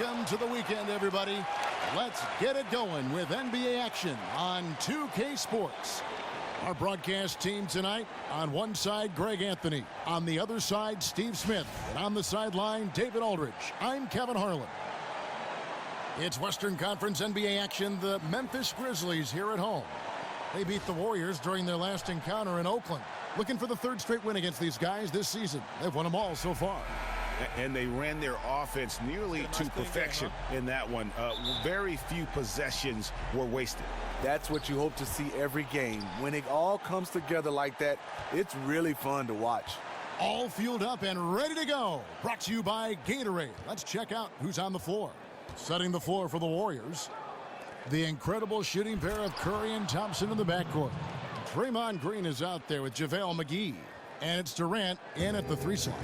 Welcome to the weekend, everybody. Let's get it going with NBA action on 2K Sports. Our broadcast team tonight, on one side, Greg Anthony. On the other side, Steve Smith. And on the sideline, David Aldridge. I'm Kevin Harlan. It's Western Conference NBA action. The Memphis Grizzlies here at home. They beat the Warriors during their last encounter in Oakland. Looking for the third straight win against these guys this season. They've won them all so far. And they ran their offense nearly to perfection in that one. Very few possessions were wasted. That's what you hope to see every game. When it all comes together like that, it's really fun to watch. All fueled up and ready to go. Brought to you by Gatorade. Let's check out who's on the floor. Setting the floor for the Warriors. The incredible shooting pair of Curry and Thompson in the backcourt. Draymond Green is out there with JaVale McGee. And it's Durant in at the 3 slot.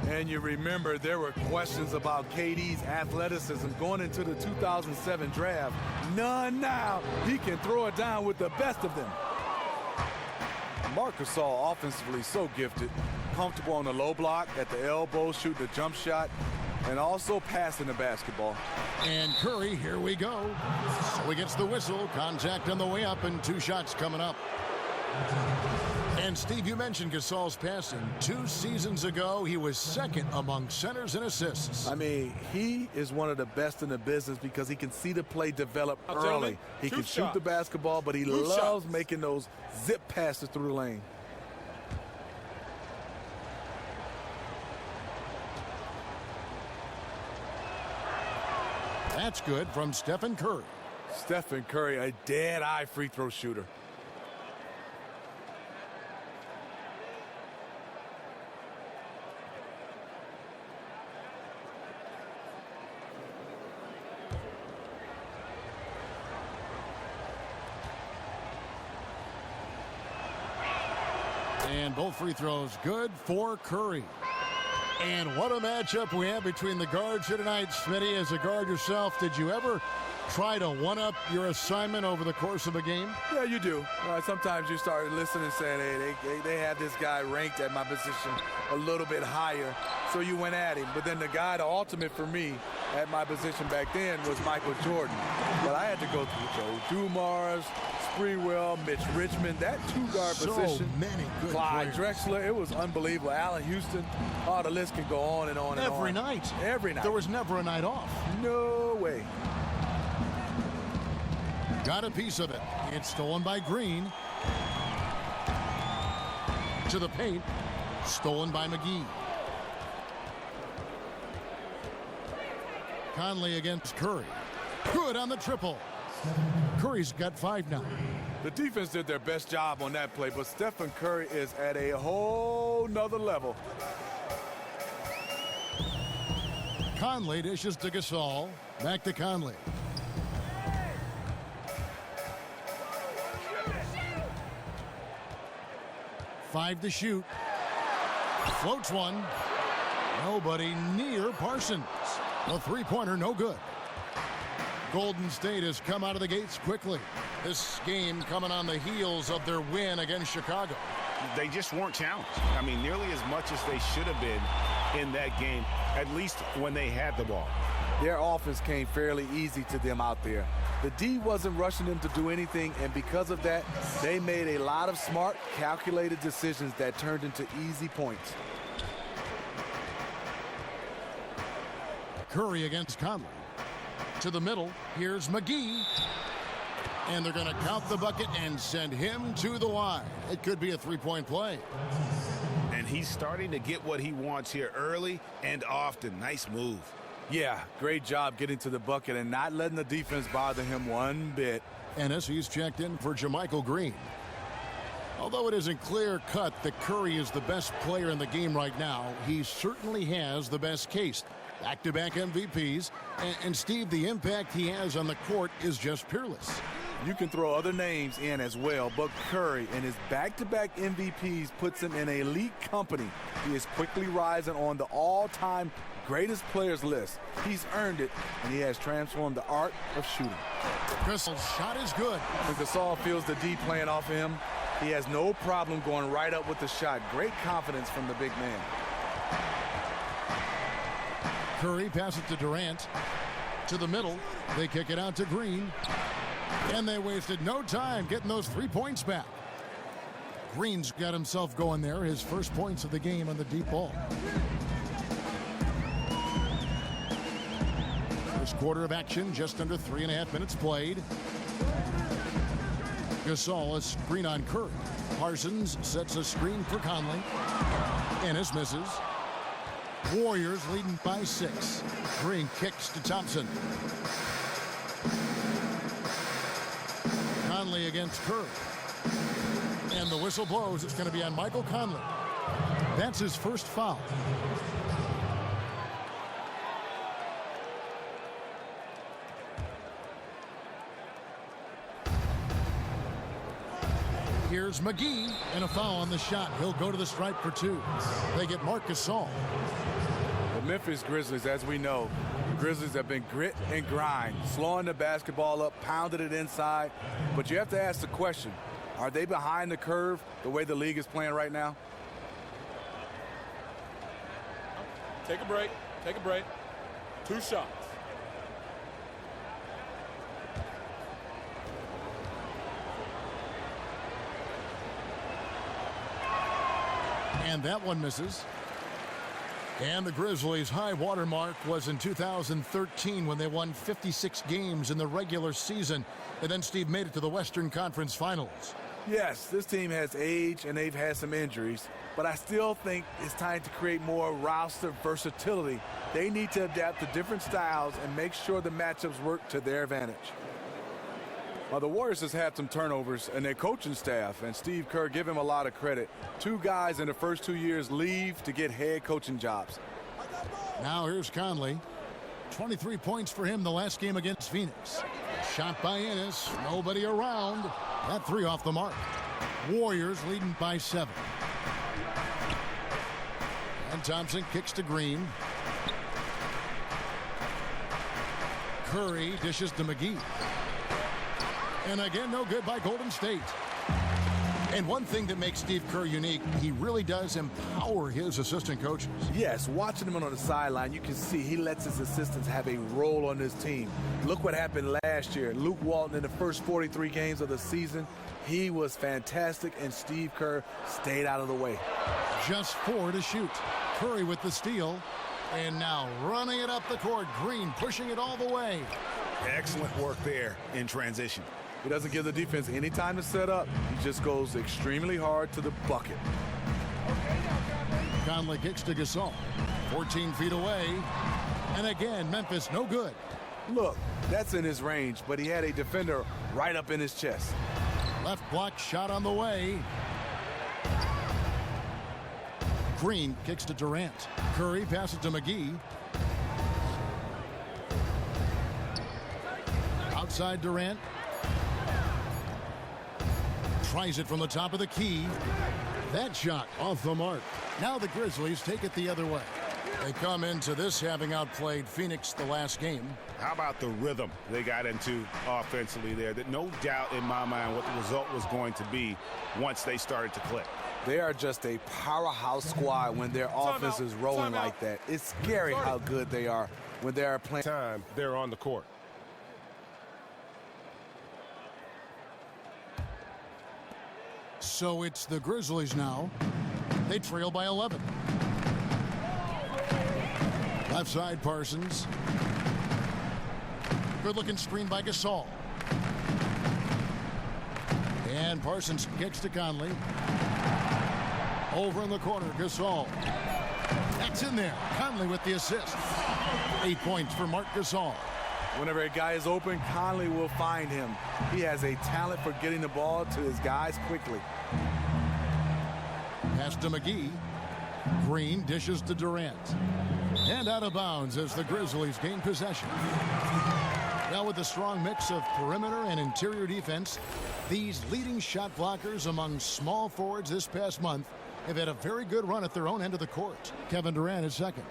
And you remember there were questions about KD's athleticism going into the 2007 draft. None now. He can throw it down with the best of them. Marc Gasol offensively so gifted. Comfortable on the low block, at the elbow, shooting the jump shot, and also passing the basketball. And Curry, here we go. So he gets the whistle. Contact on the way up and 2 shots coming up. And Steve, you mentioned Gasol's passing. 2 seasons ago, he was second among centers and assists. I mean, he is one of the best in the business because he can see the play develop early. He can shoot the basketball, but he loves making those zip passes through the lane. That's good from Stephen Curry. Stephen Curry, a dead-eye free throw shooter. And both free throws good for Curry. And what a matchup we have between the guards here tonight. Smitty, as a guard yourself, did you ever try to one-up your assignment over the course of a game? Yeah, you do. Sometimes you start listening and saying, hey, they have this guy ranked at my position a little bit higher, so you went at him. But then the ultimate for me at my position back then was Michael Jordan. But I had to go through Joe Dumars, Sprewell, Mitch Richmond, that 2-guard position. So many good Clyde players. Drexler, it was unbelievable. Allen Houston, the list can go on and on and on. Every night. Every night. There was never a night off. No way. Got a piece of it. It's stolen by Green. To the paint. Stolen by McGee. Conley against Curry. Good on the triple. Curry's got 5 now. The defense did their best job on that play, but Stephen Curry is at a whole nother level. Conley dishes to Gasol. Back to Conley. Five to shoot. Floats one. Nobody near Parsons. The 3-pointer, no good. Golden State has come out of the gates quickly. This game coming on the heels of their win against Chicago. They just weren't challenged. I mean, nearly as much as they should have been in that game, at least when they had the ball. Their offense came fairly easy to them out there. The D wasn't rushing them to do anything, and because of that, they made a lot of smart, calculated decisions that turned into easy points. Curry against Conley. To the middle, here's McGee. And they're going to count the bucket and send him to the line. It could be a 3-point play. And he's starting to get what he wants here early and often. Nice move. Yeah, great job getting to the bucket and not letting the defense bother him one bit. And as he's checked in for JaMychal Green. Although it isn't clear-cut that Curry is the best player in the game right now, he certainly has the best case. Back-to-back MVPs. And Steve, the impact he has on the court is just peerless. You can throw other names in as well, but Curry and his back-to-back MVPs puts him in elite company. He is quickly rising on the all-time greatest players list. He's earned it, and he has transformed the art of shooting. Gasol's shot is good. When Gasol feels the D playing off of him, he has no problem going right up with the shot. Great confidence from the big man. Curry passes to Durant. To the middle. They kick it out to Green. And they wasted no time getting those 3 points back. Green's got himself going there. His first points of the game on the deep ball. First quarter of action, just under 3.5 minutes played. Gasol, a screen on Curry. Parsons sets a screen for Conley. Ennis misses. Warriors leading by 6. Green kicks to Thompson. Conley against Curry. And the whistle blows. It's going to be on Michael Conley. That's his first foul. Here's McGee, and a foul on the shot. He'll go to the stripe for 2. They get Marc Gasol. The Memphis Grizzlies, as we know, the Grizzlies have been grit and grind, slowing the basketball up, pounded it inside. But you have to ask the question, are they behind the curve the way the league is playing right now? Take a break. Take a break. 2 shots. And that one misses. And the Grizzlies' high water mark was in 2013 when they won 56 games in the regular season. And then Steve made it to the Western Conference Finals. Yes, this team has age and they've had some injuries, but I still think it's time to create more roster versatility. They need to adapt to different styles and make sure the matchups work to their advantage. Well, the Warriors has had some turnovers in their coaching staff, and Steve Kerr, give him a lot of credit. 2 guys in the first 2 years leave to get head coaching jobs. Now here's Conley. 23 points for him the last game against Phoenix. Shot by Ennis. Nobody around. That 3 off the mark. Warriors leading by 7. And Thompson kicks to Green. Curry dishes to McGee. And again, no good by Golden State. And one thing that makes Steve Kerr unique, he really does empower his assistant coaches. Yes, watching him on the sideline, you can see he lets his assistants have a role on this team. Look what happened last year. Luke Walton in the first 43 games of the season, he was fantastic, and Steve Kerr stayed out of the way. Just 4 to shoot. Curry with the steal. And now running it up the court. Green pushing it all the way. Excellent work there in transition. He doesn't give the defense any time to set up. He just goes extremely hard to the bucket. Conley kicks to Gasol. 14 feet away. And again, Memphis no good. Look, that's in his range, but he had a defender right up in his chest. Left block shot on the way. Green kicks to Durant. Curry passes to McGee. Outside Durant. Tries it from the top of the key. That shot off the mark. Now the Grizzlies take it the other way. They come into this having outplayed Phoenix the last game. How about the rhythm they got into offensively there? That no doubt in my mind what the result was going to be once they started to click. They are just a powerhouse squad when their offense is rolling like that. It's scary how good they are when they are playing. Time they're on the court. So it's the Grizzlies now. They trail by 11. Left side Parsons. Good looking screen by Gasol. And Parsons kicks to Conley. Over in the corner, Gasol. That's in there. Conley with the assist. 8 points for Marc Gasol. Whenever a guy is open, Conley will find him. He has a talent for getting the ball to his guys quickly. Pass to McGee. Green dishes to Durant. And out of bounds as the Grizzlies gain possession. Now with a strong mix of perimeter and interior defense, these leading shot blockers among small forwards this past month have had a very good run at their own end of the court. Kevin Durant is second.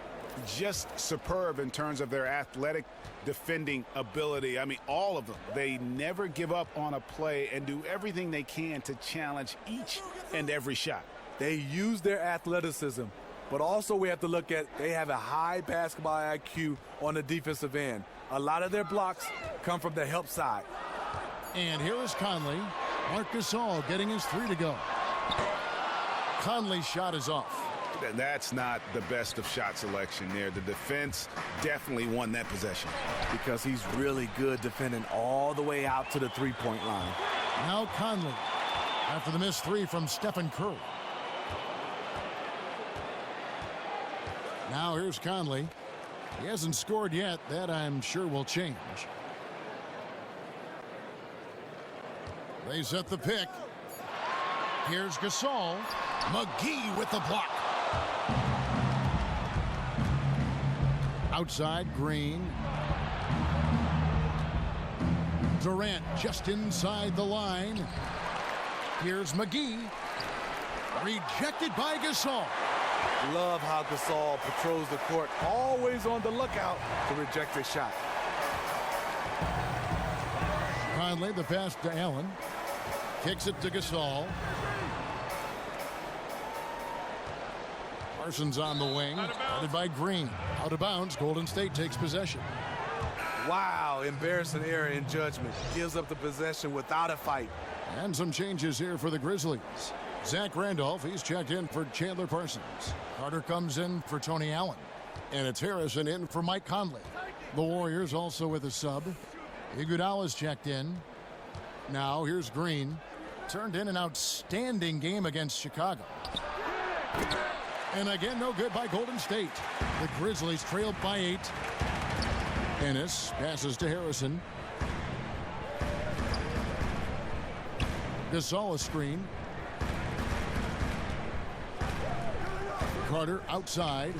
Just superb in terms of their athletic defending ability. I mean, all of them. They never give up on a play and do everything they can to challenge each and every shot. They use their athleticism But also we have to look at they have a high basketball IQ on the defensive end. A lot of their blocks come from the help side. And here is Conley. Marc Gasol getting his three to go. Conley's shot is off. That's not the best of shot selection there. The defense definitely won that possession. Because he's really good defending all the way out to the three-point line. Now Conley after the missed three from Stephen Curry. Now here's Conley. He hasn't scored yet. That I'm sure will change. They set the pick. Here's Gasol. McGee with the block. Outside, Green. Durant just inside the line. Here's McGee. Rejected by Gasol. Love how Gasol patrols the court, always on the lookout to reject a shot. Conley, the pass to Allen. Kicks it to Gasol. Parsons on the wing. Guarded by Green. Out of bounds. Golden State takes possession. Wow, embarrassing error in judgment. Gives up the possession without a fight. And some changes here for the Grizzlies. Zach Randolph, he's checked in for Chandler Parsons. Carter comes in for Tony Allen. And it's Harrison in for Mike Conley. The Warriors also with a sub. Iguodala's checked in. Now here's Green. Turned in an outstanding game against Chicago. And again, no good by Golden State. The Grizzlies trailed by 8. Ennis passes to Harrison. Gasol a screen. Carter outside.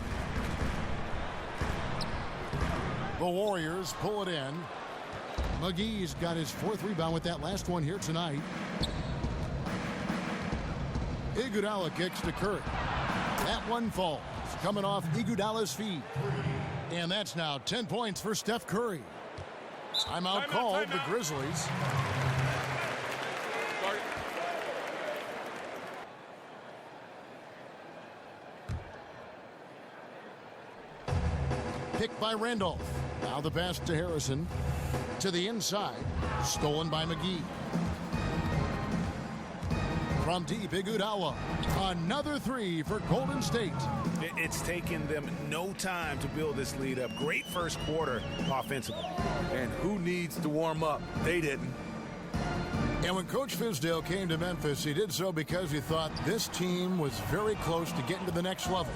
The Warriors pull it in. McGee's got his 4th rebound with that last one here tonight. Iguodala kicks to Curry. That one falls, coming off Iguodala's feet. And that's now 10 points for Steph Curry. Timeout called the Grizzlies. Picked by Randolph. Now the pass to Harrison. To the inside. Stolen by McGee. From deep, Iguodala. Another three for Golden State. It's taken them no time to build this lead up. Great first quarter offensively. And who needs to warm up? They didn't. And when Coach Fizdale came to Memphis, he did so because he thought this team was very close to getting to the next level.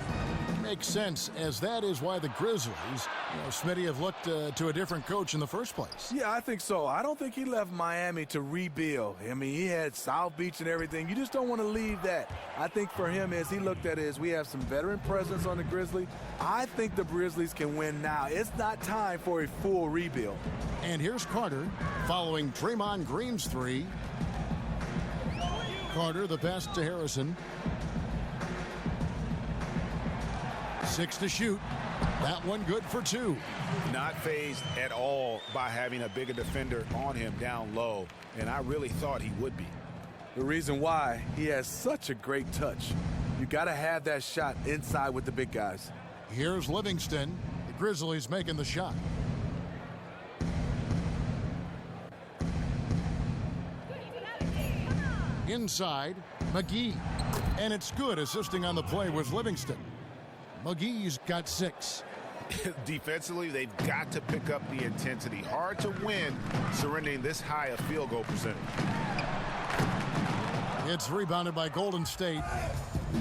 Makes sense, as that is why the Grizzlies, Smitty, have looked to a different coach in the first place. Yeah, I think so. I don't think he left Miami to rebuild. I mean, he had South Beach and everything. You just don't want to leave that. I think for him, as he looked at it, is we have some veteran presence on the Grizzlies. I think the Grizzlies can win now. It's not time for a full rebuild. And here's Carter following Draymond Green's three. Carter, the pass to Harrison. 6 to shoot. That one good for 2. Not fazed at all by having a bigger defender on him down low. And I really thought he would be. The reason why, he has such a great touch. You got to have that shot inside with the big guys. Here's Livingston. The Grizzlies making the shot. Inside, McGee. And it's good. Assisting on the play was Livingston. McGee's got 6. Defensively, they've got to pick up the intensity. Hard to win surrendering this high a field goal percentage. It's rebounded by Golden State.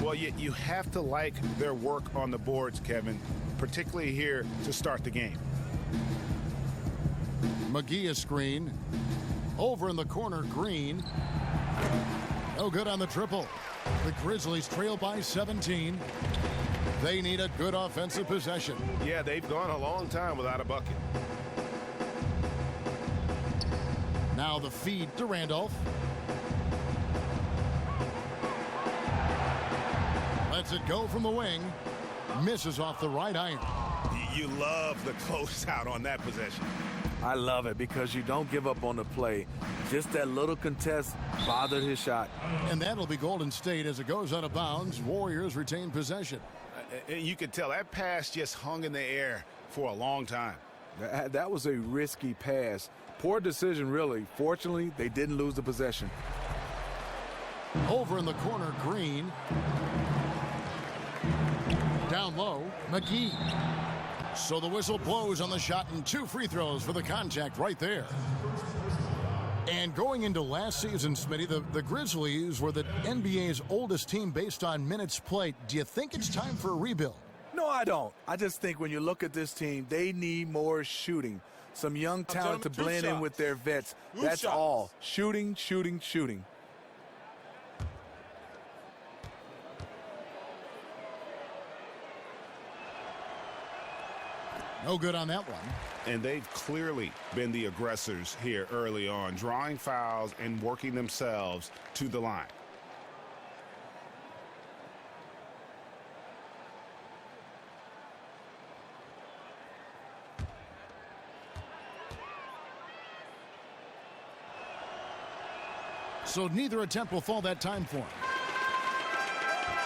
Well, you have to like their work on the boards, Kevin, particularly here to start the game. McGee a screen. Over in the corner, Green. No good on the triple. The Grizzlies trail by 17. They need a good offensive possession. Yeah, they've gone a long time without a bucket. Now the feed to Randolph. Lets it go from the wing. Misses off the right iron. You love the closeout on that possession. I love it because you don't give up on the play. Just that little contest bothered his shot. And that'll be Golden State as it goes out of bounds. Warriors retain possession. And you could tell that pass just hung in the air for a long time. That was a risky pass. Poor decision, really. Fortunately, they didn't lose the possession. Over in the corner, Green. Down low, McGee. So the whistle blows on the shot, and 2 free throws for the contact right there. And going into last season, Smitty, the Grizzlies were the NBA's oldest team based on minutes played. Do you think it's time for a rebuild? No, I don't. I just think when you look at this team, they need more shooting. Some young talent to blend in with their vets. That's all. Shooting, shooting, shooting. No good on that one. And they've clearly been the aggressors here early on, drawing fouls and working themselves to the line. So neither attempt will fall that time for him.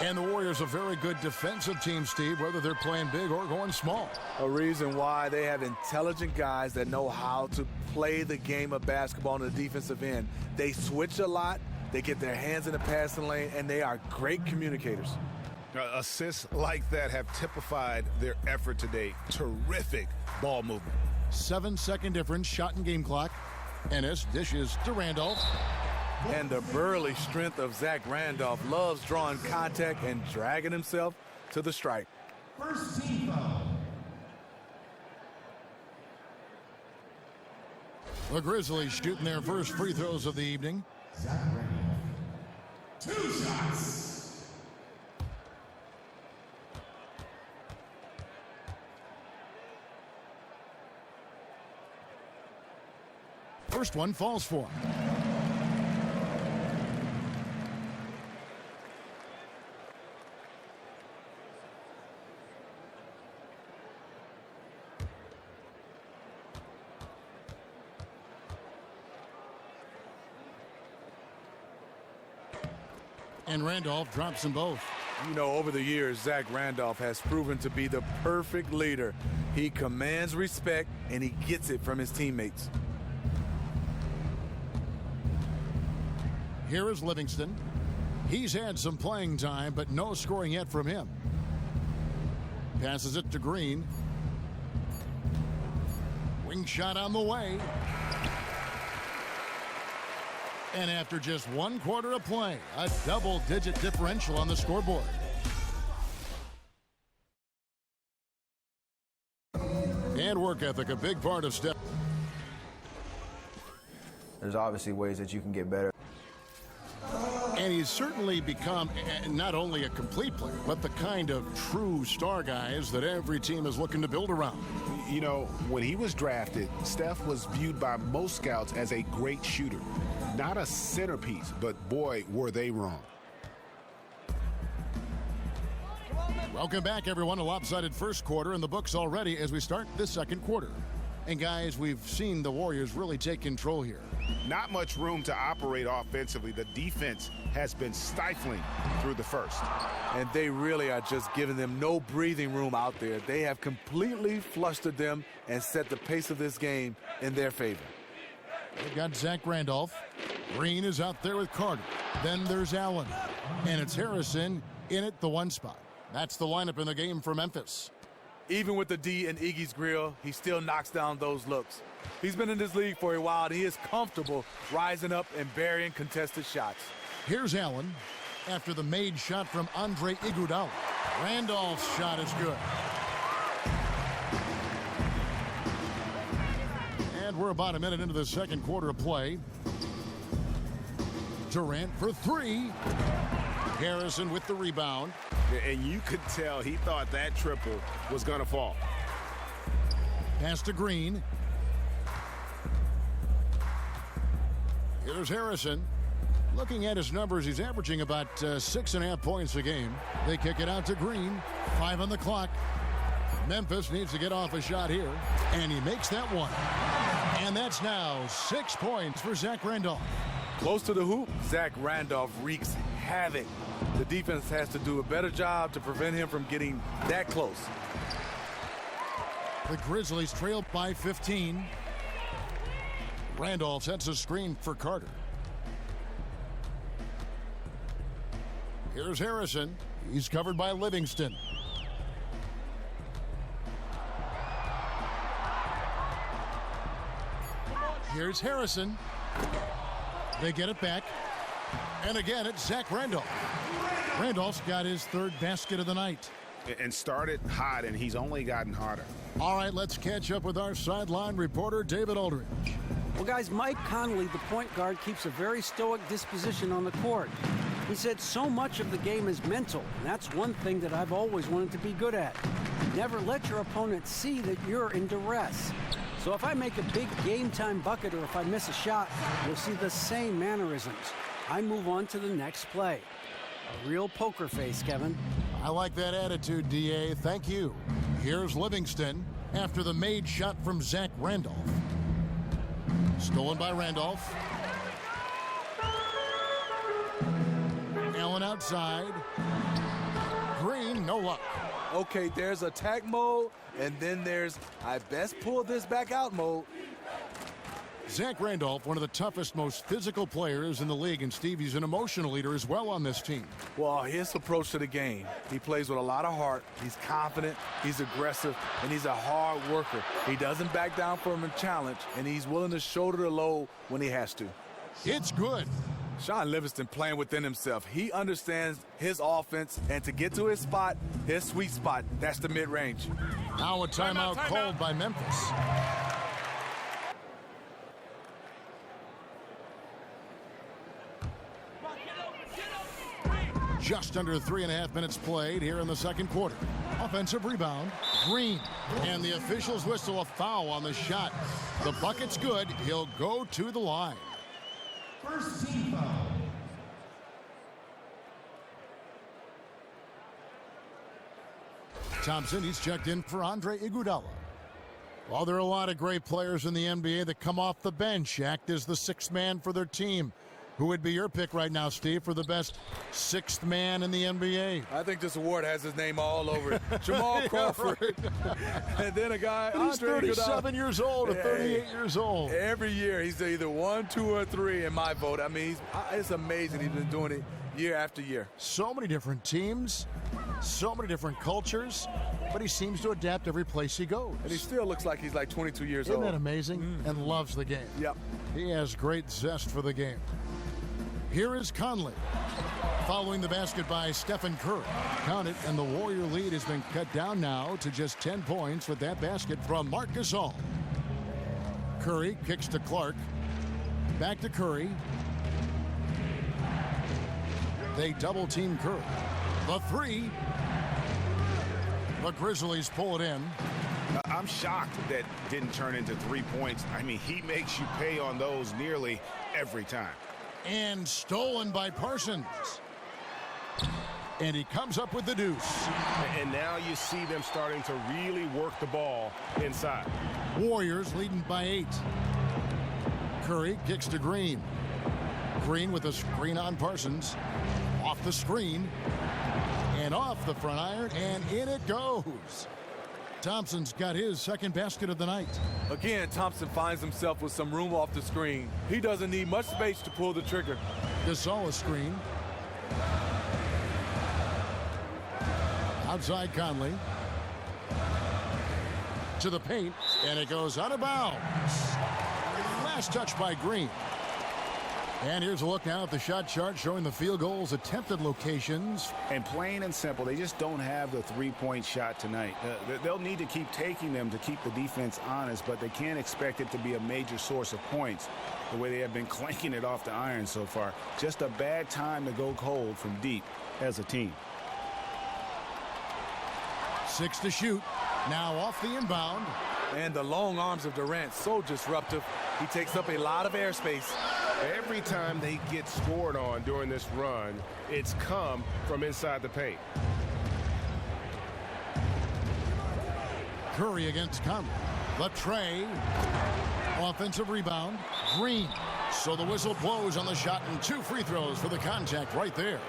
And the Warriors a very good defensive team, Steve, whether they're playing big or going small. A reason why they have intelligent guys that know how to play the game of basketball on the defensive end. They switch a lot, they get their hands in the passing lane, and they are great communicators. Assists like that have typified their effort today. Terrific ball movement. 7-second difference, shot and game clock. Ennis dishes to Randolph. And the burly strength of Zach Randolph loves drawing contact and dragging himself to the stripe. First team foul. The Grizzlies shooting their first free throws of the evening. Zach Randolph. 2 shots. First one falls for him. And Randolph drops them both. You know, over the years, Zach Randolph has proven to be the perfect leader. He commands respect, and he gets it from his teammates. Here is Livingston. He's had some playing time, but no scoring yet from him. Passes it to Green. Wing shot on the way. And after just 1 quarter of play, a double-digit differential on the scoreboard. And work ethic, a big part of Steph. There's obviously ways that you can get better. And he's certainly become not only a complete player, but the kind of true star guys that every team is looking to build around. You know, when he was drafted, Steph was viewed by most scouts as a great shooter. Not a centerpiece, but boy, were they wrong. Welcome back, everyone. A lopsided first quarter in the books already as we start this second quarter. And guys, we've seen the Warriors really take control here. Not much room to operate offensively. The defense has been stifling through the first. And they really are just giving them no breathing room out there. They have completely flustered them and set the pace of this game in their favor. They've got Zach Randolph. Green is out there with Carter. Then there's Allen. And it's Harrison in at the 1 spot. That's the lineup in the game for Memphis. Even with the D in Iggy's grill, he still knocks down those looks. He's been in this league for a while, and he is comfortable rising up and burying contested shots. Here's Allen after the made shot from Andre Iguodala. Randolph's shot is good. And we're about a minute into the second quarter of play. Durant for 3. Harrison with the rebound. And you could tell he thought that triple was going to fall. Pass to Green. Here's Harrison. Looking at his numbers, he's averaging about 6.5 points a game. They kick it out to Green. 5 on the clock. Memphis needs to get off a shot here. And he makes that one. And that's now 6 points for Zach Randolph. Close to the hoop, Zach Randolph wreaks havoc. The defense has to do a better job to prevent him from getting that close. The Grizzlies trail by 15. Randolph sets a screen for Carter. Here's Harrison. He's covered by Livingston. Here's Harrison. They get it back. And again, it's Zach Randolph. Randolph's got his third basket of the night. And started hot, and he's only gotten hotter. All right, let's catch up with our sideline reporter, David Aldridge. Well, guys, Mike Conley, the point guard, keeps a very stoic disposition on the court. He said so much of the game is mental, and that's one thing that I've always wanted to be good at. Never let your opponent see that you're in duress. So if I make a big game-time bucket or if I miss a shot, you'll see the same mannerisms. I move on to the next play. A real poker face, Kevin. I like that attitude, D.A. Thank you. Here's Livingston after the made shot from Zach Randolph. Stolen by Randolph. Allen outside. Green, no luck. Okay, there's attack mode, and then there's I best pull this back out mode. Zach Randolph, one of the toughest, most physical players in the league, and Steve, he's an emotional leader as well on this team. Well, his approach to the game, he plays with a lot of heart. He's confident, he's aggressive, and he's a hard worker. He doesn't back down from a challenge, and he's willing to shoulder the load when he has to. It's good. Sean Livingston playing within himself. He understands his offense, and to get to his spot, his sweet spot, that's the mid-range. Now a timeout called by Memphis. Just under 3.5 minutes played here in the second quarter. Offensive rebound, Green. And the officials whistle a foul on the shot. The bucket's good. He'll go to the line. First team foul. Thompson, he's checked in for Andre Iguodala. Well, there are a lot of great players in the NBA that come off the bench, act as the sixth man for their team. Who would be your pick right now, Steve, for the best sixth man in the NBA? I think this award has his name all over it. Jamal Crawford. Right. And then a guy, He's 37 years old or 38 years old. Every year, he's either 1, 2, or 3 in my vote. I mean, it's amazing he's been doing it year after year. So many different teams, so many different cultures, but he seems to adapt every place he goes. And he still looks like he's like 22 years Isn't old. that amazing? And loves the game. Yep. He has great zest for the game. Here is Conley. Following the basket by Stephen Curry. Count it, and the Warrior lead has been cut down now to just 10 points with that basket from Marc Gasol. Curry kicks to Clark. Back to Curry. They double-team Curry. The three. The Grizzlies pull it in. I'm shocked that didn't turn into 3 points. I mean, he makes you pay on those nearly every time. And stolen by Parsons. And he comes up with the deuce. And now you see them starting to really work the ball inside. Warriors leading by 8. Curry kicks to Green. Green with a screen on Parsons. Off the screen. And off the front iron. And in it goes. Thompson's got his second basket of the night. Again, Thompson finds himself with some room off the screen. He doesn't need much space to pull the trigger. Gasol a screen. Outside Conley. To the paint, and it goes out of bounds. Last touch by Green. And here's a look now at the shot chart showing the field goals attempted locations. And plain and simple, they just don't have the three-point shot tonight. They'll need to keep taking them to keep the defense honest, but they can't expect it to be a major source of points the way they have been clanking it off the iron so far. Just a bad time to go cold from deep as a team. 6 to shoot. Now off the inbound. And the long arms of Durant, so disruptive. He takes up a lot of airspace. Every time they get scored on during this run, it's come from inside the paint. Curry against Conley. Latre. Offensive rebound. Green. So the whistle blows on the shot and 2 free throws for the contact right there.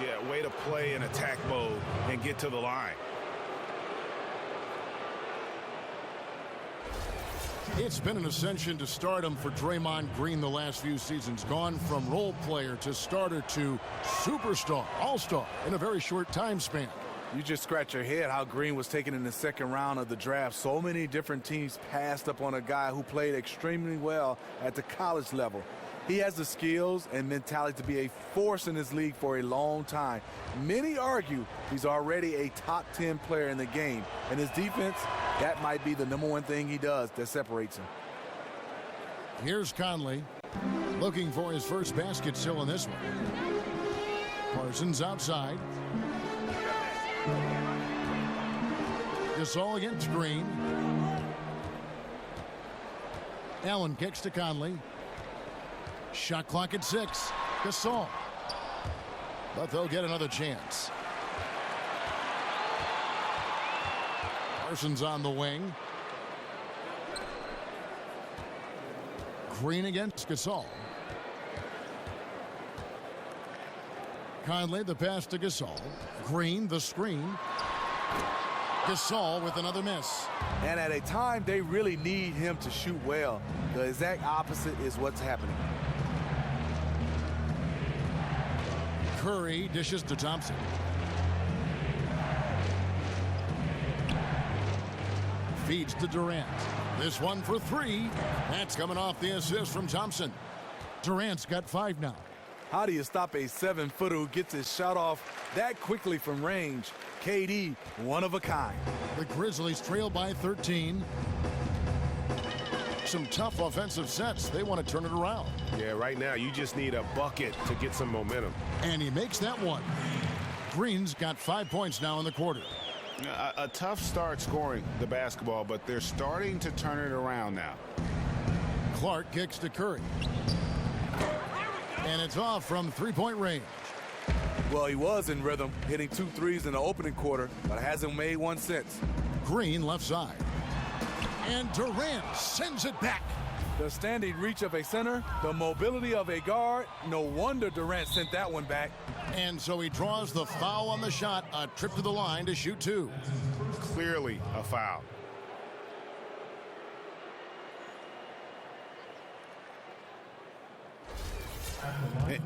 Yeah, way to play in attack mode and get to the line. It's been an ascension to stardom for Draymond Green the last few seasons. Gone from role player to starter to superstar, all-star in a very short time span. You just scratch your head how Green was taken in the second round of the draft. So many different teams passed up on a guy who played extremely well at the college level. He has the skills and mentality to be a force in this league for a long time. Many argue he's already a top 10 player in the game. And his defense, that might be the #1 thing he does that separates him. Here's Conley looking for his first basket still in this one. Parsons outside. Gasol against Green. Allen kicks to Conley. Shot clock at 6. Gasol. But they'll get another chance. Parsons on the wing. Green against Gasol. Conley the pass to Gasol. Green the screen. Gasol with another miss. And at a time they really need him to shoot well. The exact opposite is what's happening. Curry dishes to Thompson. Feeds to Durant. This one for 3. That's coming off the assist from Thompson. Durant's got 5 now. How do you stop a 7-footer who gets his shot off that quickly from range? KD, one of a kind. The Grizzlies trail by 13. Some tough offensive sets. They want to turn it around. Yeah, right now you just need a bucket to get some momentum. And he makes that one. Green's got 5 points now in the quarter. A tough start scoring the basketball, but they're starting to turn it around now. Clark kicks to Curry. And it's off from 3-point range. Well, he was in rhythm, hitting 2 threes in the opening quarter, but hasn't made one since. Green left side. And Durant sends it back. The standing reach of a center, the mobility of a guard. No wonder Durant sent that one back. And so he draws the foul on the shot. A trip to the line to shoot 2. Clearly a foul.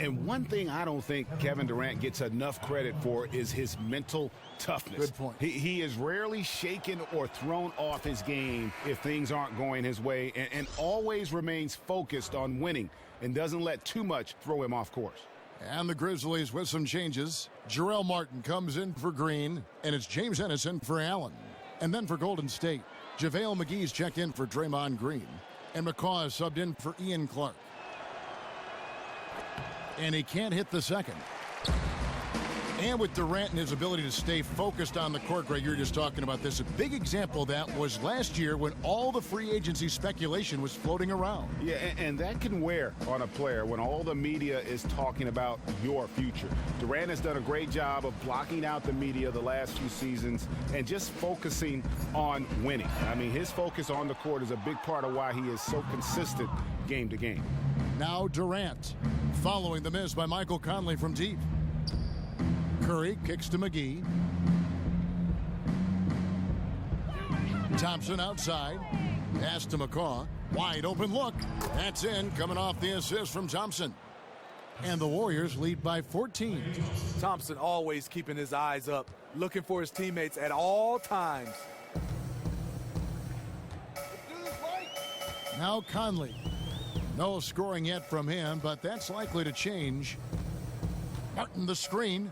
And one thing I don't think Kevin Durant gets enough credit for is his mental toughness. Good point. He is rarely shaken or thrown off his game if things aren't going his way, and always remains focused on winning and doesn't let too much throw him off course. And the Grizzlies with some changes. Jarrell Martin comes in for Green, and it's James Ennison for Allen. And then for Golden State, JaVale McGee's checked in for Draymond Green, and McCaw is subbed in for Ian Clark. And he can't hit the second. And with Durant and his ability to stay focused on the court, Greg, you were just talking about this. A big example of that was last year when all the free agency speculation was floating around. Yeah, and that can wear on a player when all the media is talking about your future. Durant has done a great job of blocking out the media the last few seasons and just focusing on winning. I mean, his focus on the court is a big part of why he is so consistent game to game. Now Durant, following the miss by Michael Conley from deep. Curry kicks to McGee. Thompson outside. Pass to McCaw. Wide open look. That's in, coming off the assist from Thompson. And the Warriors lead by 14. Thompson always keeping his eyes up, looking for his teammates at all times. Now Conley. No scoring yet from him, but that's likely to change. Martin the screen.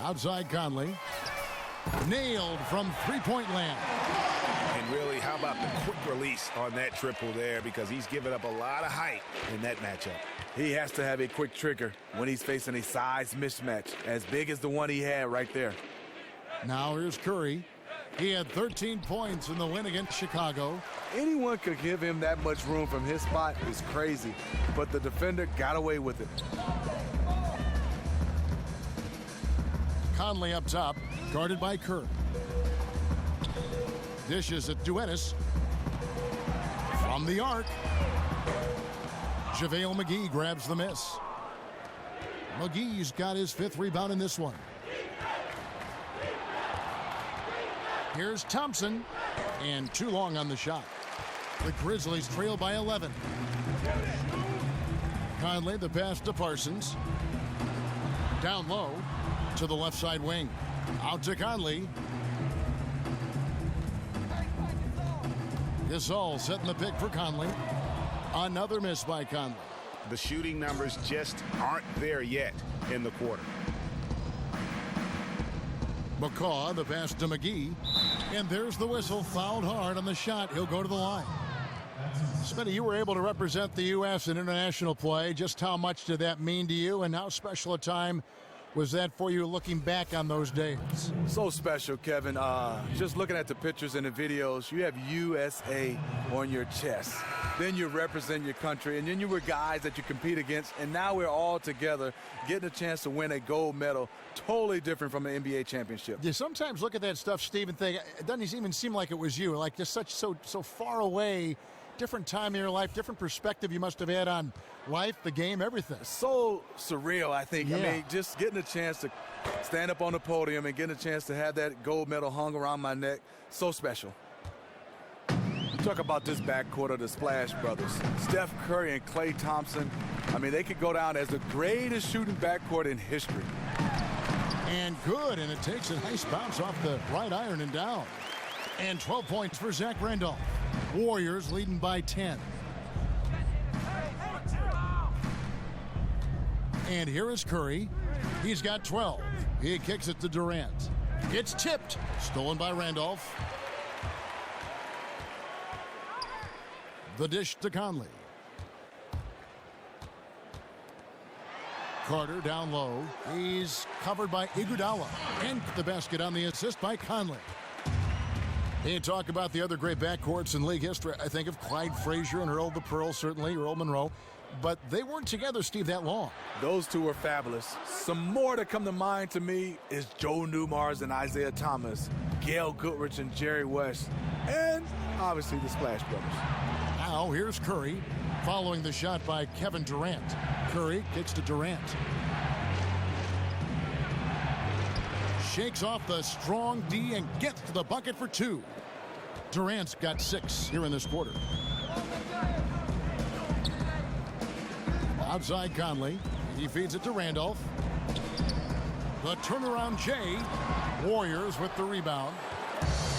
Outside Conley. Nailed from three-point land. And really, how about the quick release on that triple there, because he's given up a lot of height in that matchup. He has to have a quick trigger when he's facing a size mismatch as big as the one he had right there. Now here's Curry. He had 13 points in the win against Chicago. Anyone could give him that much room from his spot is crazy, but the defender got away with it. Conley up top, guarded by Kerr. Dishes at Duenas. From the arc, JaVale McGee grabs the miss. McGee's got his 5th rebound in this one. Here's Thompson, and too long on the shot. The Grizzlies trail by 11. Conley, the pass to Parsons. Down low to the left side wing. Out to Conley. Gasol setting the pick for Conley. Another miss by Conley. The shooting numbers just aren't there yet in the quarter. McCaw, the pass to McGee. And there's the whistle. Fouled hard on the shot. He'll go to the line. Smitty, you were able to represent the U.S. in international play. Just how much did that mean to you, and how special a time was that for you looking back on those days? So special, Kevin. Just looking at the pictures and the videos, you have USA on your chest. Then you represent your country, and then you were guys that you compete against, and now we're all together getting a chance to win a gold medal, totally different from an NBA championship. You sometimes look at that stuff, Steve, and think, it doesn't even seem like it was you, like just so far away. Different time in your life, different perspective you must have had on life, the game, everything. So surreal, I think. Yeah. I mean, just getting a chance to stand up on the podium and getting a chance to have that gold medal hung around my neck, so special. You talk about this backcourt of the Splash Brothers. Steph Curry and Klay Thompson, I mean, they could go down as the greatest shooting backcourt in history. And good, and it takes a nice bounce off the right iron and down. And 12 points for Zach Randolph. Warriors leading by 10. And here is Curry. He's got 12. He kicks it to Durant. It's tipped. Stolen by Randolph. The dish to Conley. Carter down low. He's covered by Iguodala. And the basket on the assist by Conley. And talk about the other great backcourts in league history. I think of Clyde Frazier and Earl the Pearl, certainly, Earl Monroe. But they weren't together, Steve, that long. Those two were fabulous. Some more that come to mind to me is Joe Newmars and Isaiah Thomas, Gail Goodrich and Jerry West, and obviously the Splash Brothers. Now here's Curry, following the shot by Kevin Durant. Curry kicks to Durant. Shakes off the strong D and gets to the bucket for 2. Durant's got 6 here in this quarter. Outside Conley. He feeds it to Randolph. The turnaround Jay. Warriors with the rebound.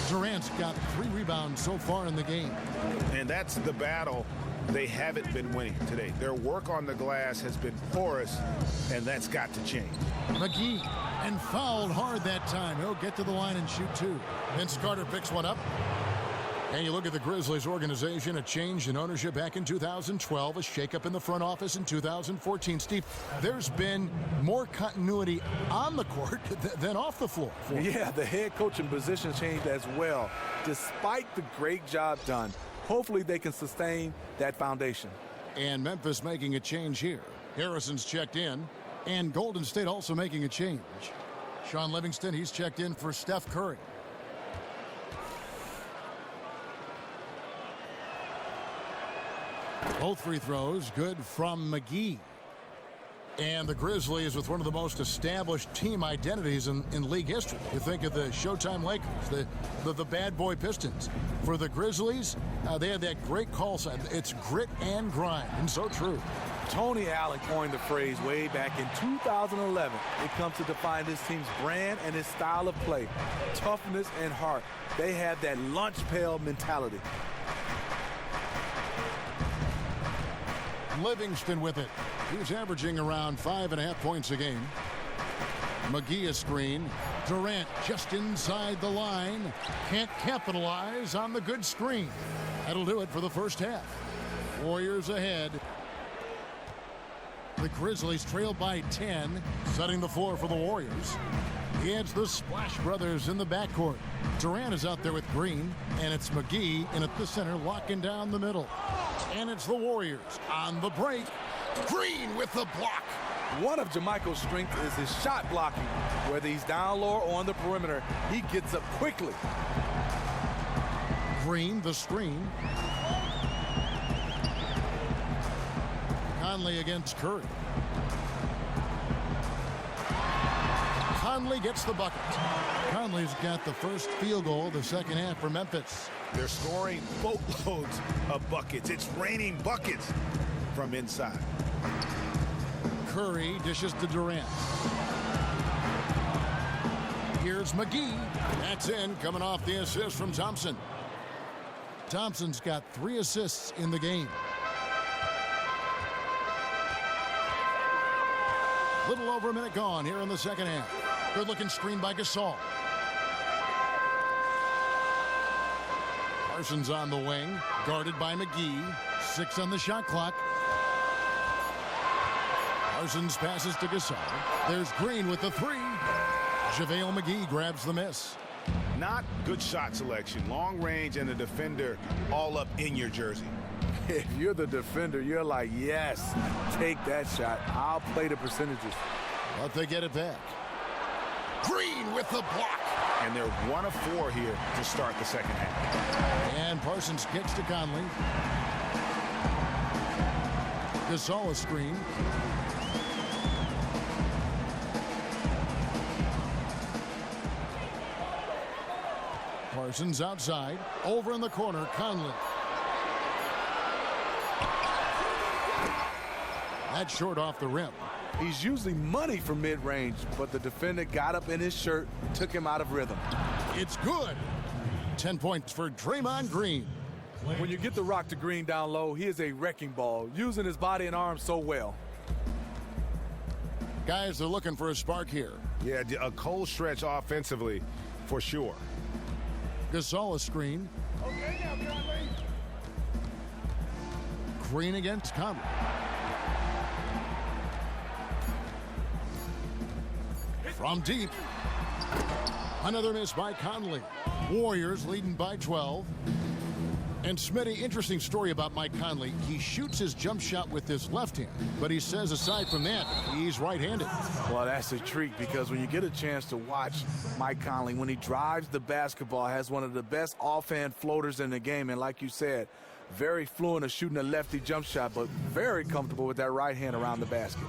Durant's got 3 rebounds so far in the game. And that's the battle they haven't been winning today. Their work on the glass has been porous, and that's got to change. McGee, and fouled hard that time. He'll get to the line and shoot 2. Vince Carter picks one up. And you look at the Grizzlies organization, a change in ownership back in 2012, a shakeup in the front office in 2014. Steve, there's been more continuity on the court than off the floor. Yeah, the head coaching position changed as well. Despite the great job done, hopefully they can sustain that foundation. And Memphis making a change here. Harrison's checked in, and Golden State also making a change. Sean Livingston, he's checked in for Steph Curry. Both free throws good from McGee. And the Grizzlies with one of the most established team identities in league history. You think of the Showtime Lakers, the bad boy Pistons. For the Grizzlies, they had that great call sign. It's grit and grind, and so true. Tony Allen coined the phrase way back in 2011. It comes to define this team's brand and its style of play. Toughness and heart. They have that lunch pail mentality. Livingston with it. He's averaging around 5.5 points a game. McGee a screen. Durant just inside the line. Can't capitalize on the good screen. That'll do it for the first half. Warriors ahead. The Grizzlies trail by 10, setting the floor for the Warriors. It's the Splash Brothers in the backcourt. Durant is out there with Green, and it's McGee in at the center, locking down the middle. And it's the Warriors on the break. Green with the block. One of Jamichael's strengths is his shot blocking. Whether he's down low or on the perimeter, he gets up quickly. Green, the screen. Conley against Curry. Conley gets the bucket. Conley's got the first field goal of the second half for Memphis. They're scoring boatloads of buckets. It's raining buckets from inside. Curry dishes to Durant. Here's McGee. That's in, coming off the assist from Thompson. Thompson's got 3 assists in the game. Little over a minute gone here in the second half. Good-looking screen by Gasol. Parsons on the wing, guarded by McGee. 6 on the shot clock. Parsons passes to Gasol. There's Green with the 3. JaVale McGee grabs the miss. Not good shot selection. Long range and the defender all up in your jersey. If you're the defender, you're like, yes, take that shot. I'll play the percentages. But they get it back. Green with the block. And they're 1 of 4 here to start the second half. And Parsons kicks to Conley. Gasol a screen. Parsons outside. Over in the corner, Conley. That's short off the rim. He's usually money from mid-range, but the defender got up in his shirt, took him out of rhythm. It's good. 10 points for Draymond Green. When you get the rock to Green down low, he is a wrecking ball, using his body and arms so well. Guys are looking for a spark here. Yeah, a cold stretch offensively for sure. Gasol a screen. Okay, now, Conley. Green against Conley. From deep. Another miss by Conley. Warriors leading by 12. And Smitty, interesting story about Mike Conley. He shoots his jump shot with his left hand, but he says aside from that, he's right-handed. Well, that's a treat because when you get a chance to watch Mike Conley, when he drives the basketball, has one of the best offhand floaters in the game. And like you said, very fluent at shooting a lefty jump shot, but very comfortable with that right hand around the basket.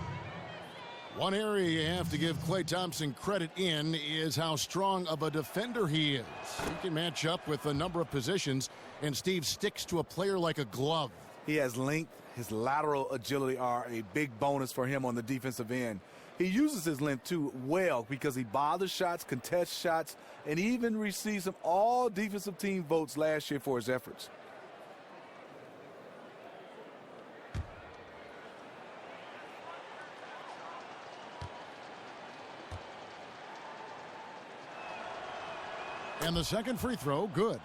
One area you have to give Klay Thompson credit in is how strong of a defender he is. He can match up with a number of positions, and Steve sticks to a player like a glove. He has length. His lateral agility are a big bonus for him on the defensive end. He uses his length, too, well because he bothers shots, contests shots, and even received some all-defensive team votes last year for his efforts. And the second free throw, good.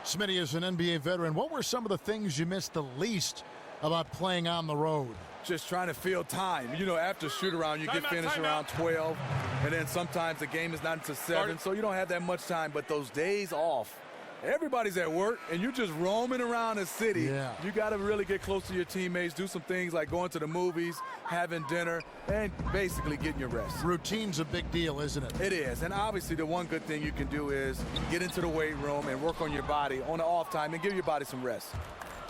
Smitty is an NBA veteran. What were some of the things you missed the least about playing on the road? Just trying to fill time. You know, after shoot-around, you get finished around 12, and then sometimes the game is not until 7, so you don't have that much time. But those days off, everybody's at work, and you're just roaming around the city. Yeah. You got to really get close to your teammates, do some things like going to the movies, having dinner, and basically getting your rest. Routine's a big deal, isn't it? It is, and obviously the one good thing you can do is get into the weight room and work on your body on the off time and give your body some rest.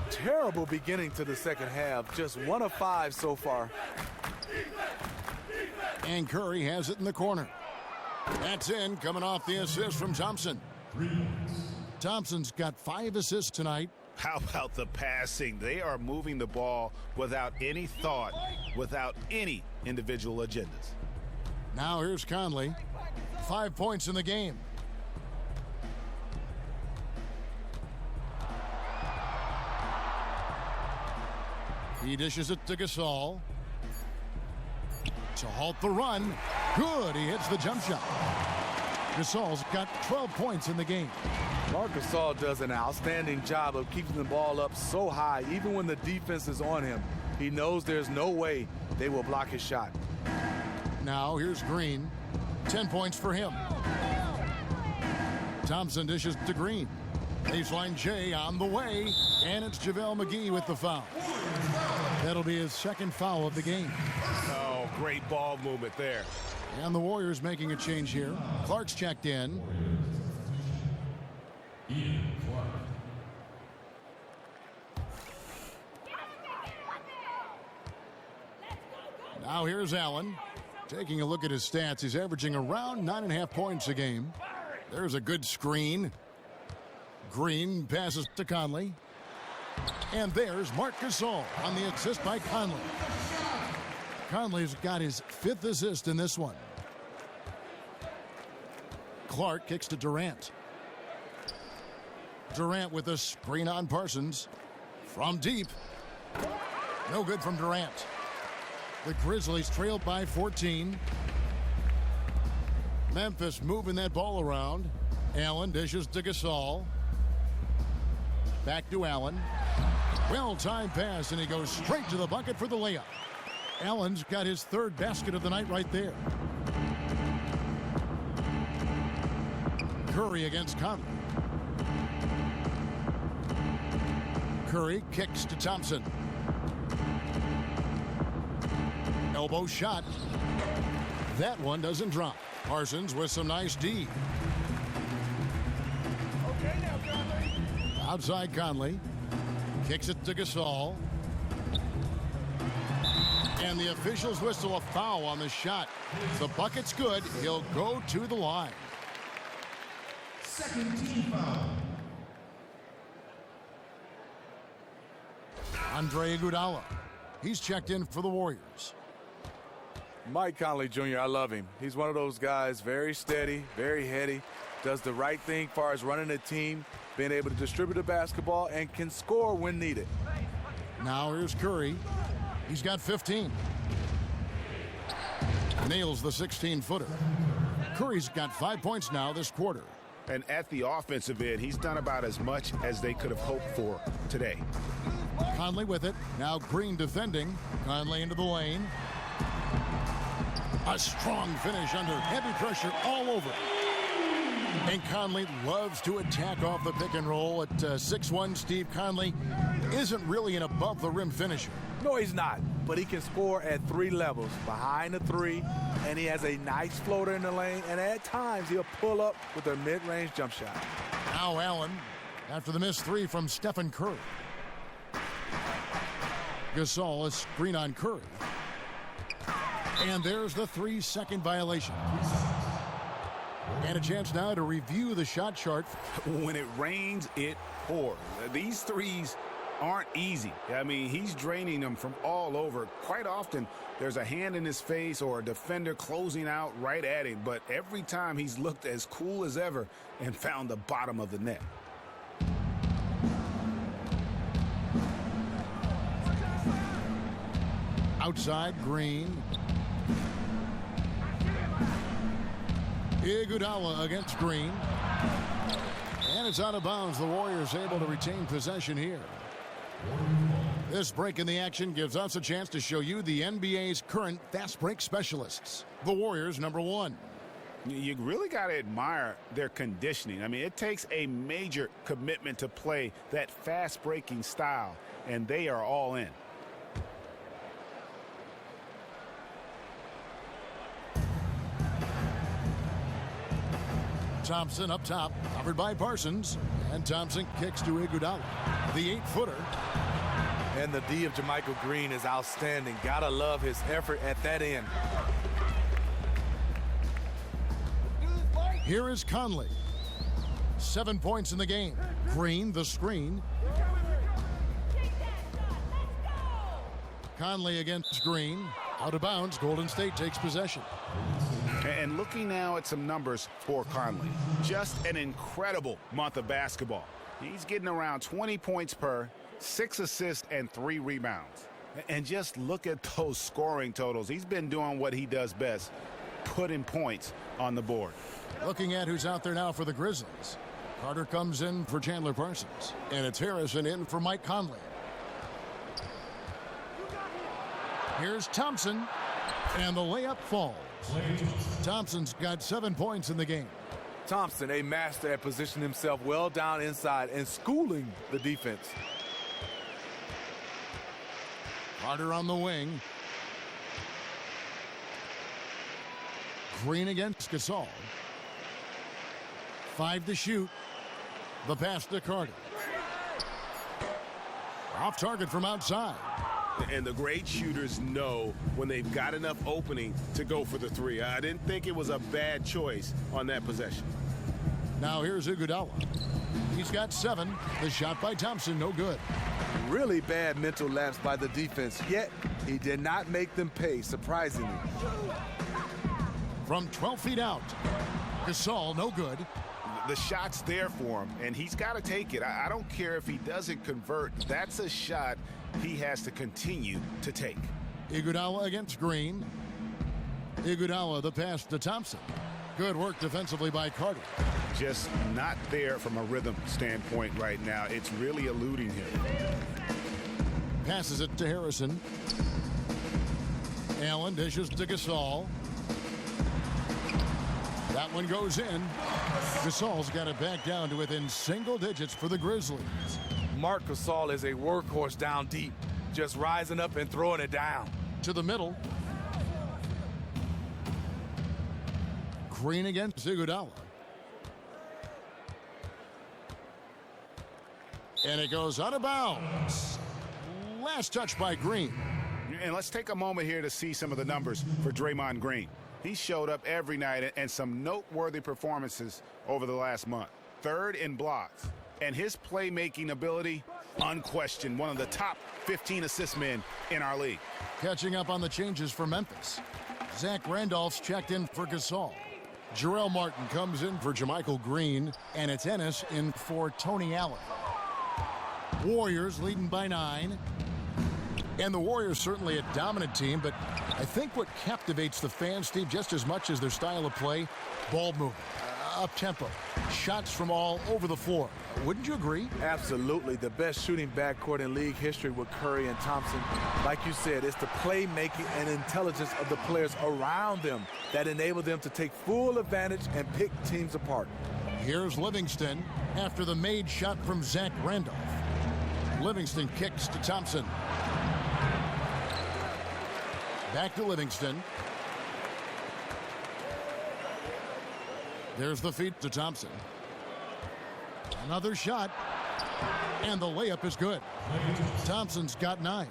Terrible beginning to the second half, just 1 of 5 so far. And Curry has it in the corner. That's in, coming off the assist from Thompson. Thompson's got 5 assists tonight. How about the passing? They are moving the ball without any thought, without any individual agendas. Now here's Conley. 5 points in the game. He dishes it to Gasol. To halt the run. Good, he hits the jump shot. Gasol's got 12 points in the game. Marc Gasol does an outstanding job of keeping the ball up so high, even when the defense is on him. He knows there's no way they will block his shot. Now here's Green. 10 points for him. Thompson dishes to Green. Baseline J on the way, and it's JaVale McGee with the foul. That'll be his second foul of the game. Oh, great ball movement there. And the Warriors making a change here. Clark's checked in. Now here's Allen. Taking a look at his stats, he's averaging around 9.5 points a game. There's a good screen. Green passes to Conley. And there's Marc Gasol on the assist by Conley. Conley's got his 5th assist in this one. Clark kicks to Durant. Durant with a screen on Parsons. From deep. No good from Durant. The Grizzlies trailed by 14. Memphis moving that ball around. Allen dishes to Gasol. Back to Allen. Well-timed pass, and he goes straight to the bucket for the layup. Allen's got his 3rd basket of the night right there. Curry against Conley. Curry kicks to Thompson. Elbow shot. That one doesn't drop. Parsons with some nice D. Okay, now, Conley. Outside Conley. Kicks it to Gasol. And the officials whistle a foul on the shot. The bucket's good. He'll go to the line. 2nd team foul. Andre Iguodala. He's checked in for the Warriors. Mike Conley Jr., I love him. He's one of those guys, very steady, very heady, does the right thing as far as running a team, being able to distribute the basketball, and can score when needed. Now here's Curry. He's got 15. Nails the 16-footer. Curry's got 5 points now this quarter. And at the offensive end, he's done about as much as they could have hoped for today. Conley with it. Now Green defending. Conley into the lane. A strong finish under heavy pressure all over. And Conley loves to attack off the pick and roll. At 6'1", Steve, Conley isn't really an above-the-rim finisher. No, he's not, but he can score at 3 levels, behind the 3, and he has a nice floater in the lane, and at times he'll pull up with a mid-range jump shot. Now Allen, after the missed 3 from Stephen Curry. Gasol, a screen on Curry. And there's the 3-second violation. And a chance now to review the shot chart. When it rains, it pours. These threes aren't easy. I mean, he's draining them from all over. Quite often, there's a hand in his face or a defender closing out right at him. But every time he's looked as cool as ever and found the bottom of the net. Outside, Green. Iguodala against Green. And it's out of bounds. The Warriors able to retain possession here. This break in the action gives us a chance to show you the NBA's current fast break specialists. The Warriors, number 1. You really got to admire their conditioning. I mean, it takes a major commitment to play that fast breaking style, and they are all in. Thompson up top, covered by Parsons, and Thompson kicks to Iguodala. The 8-footer. And the D of JaMychal Green is outstanding. Gotta love his effort at that end. Here is Conley. 7 points in the game. Green, the screen. Conley against Green. Out of bounds. Golden State takes possession. And looking now at some numbers for Conley. Just an incredible month of basketball. He's getting around 20 points per, 6 assists, and 3 rebounds. And just look at those scoring totals. He's been doing what he does best, putting points on the board. Looking at who's out there now for the Grizzlies. Carter comes in for Chandler Parsons. And it's Harrison in for Mike Conley. Here's Thompson. And the layup falls. Thompson's got 7 points in the game. Thompson, a master at positioning himself well down inside and schooling the defense. Carter on the wing. Green against Gasol. 5 to shoot. The pass to Carter. Off target from outside. And the great shooters know when they've got enough opening to go for the three. I didn't think it was a bad choice on that possession. Now here's Iguodala. He's got 7. The shot by Thompson, no good. Really bad mental lapse by the defense, yet he did not make them pay, surprisingly. From 12 feet out, Gasol, no good. The shot's there for him, and he's got to take it. I don't care if he doesn't convert. That's a shot he has to continue to take. Iguodala against Green. Iguodala, the pass to Thompson. Good work defensively by Carter. Just not there from a rhythm standpoint right now. It's really eluding him. Passes it to Harrison. Allen dishes to Gasol. That one goes in. Gasol's got it back down to within single digits for the Grizzlies. Marc Gasol is a workhorse down deep, just rising up and throwing it down. To the middle. Green against Iguodala. And it goes out of bounds. Last touch by Green. And let's take a moment here to see some of the numbers for Draymond Green. He showed up every night and some noteworthy performances over the last month. 3rd in blocks. And his playmaking ability, unquestioned, one of the top 15 assist men in our league. Catching up on the changes for Memphis. Zach Randolph's checked in for Gasol. Jarrell Martin comes in for JaMychal Green, and it's Ennis in for Tony Allen. Warriors leading by 9. And the Warriors certainly a dominant team, but I think what captivates the fans, Steve, just as much as their style of play, ball movement, up-tempo, shots from all over the floor. Wouldn't you agree? Absolutely. The best shooting backcourt in league history with Curry and Thompson. Like you said, it's the playmaking and intelligence of the players around them that enable them to take full advantage and pick teams apart. Here's Livingston after the made shot from Zach Randolph. Livingston kicks to Thompson. Back to Livingston. There's the feed to Thompson. Another shot. And the layup is good. Thompson's got 9.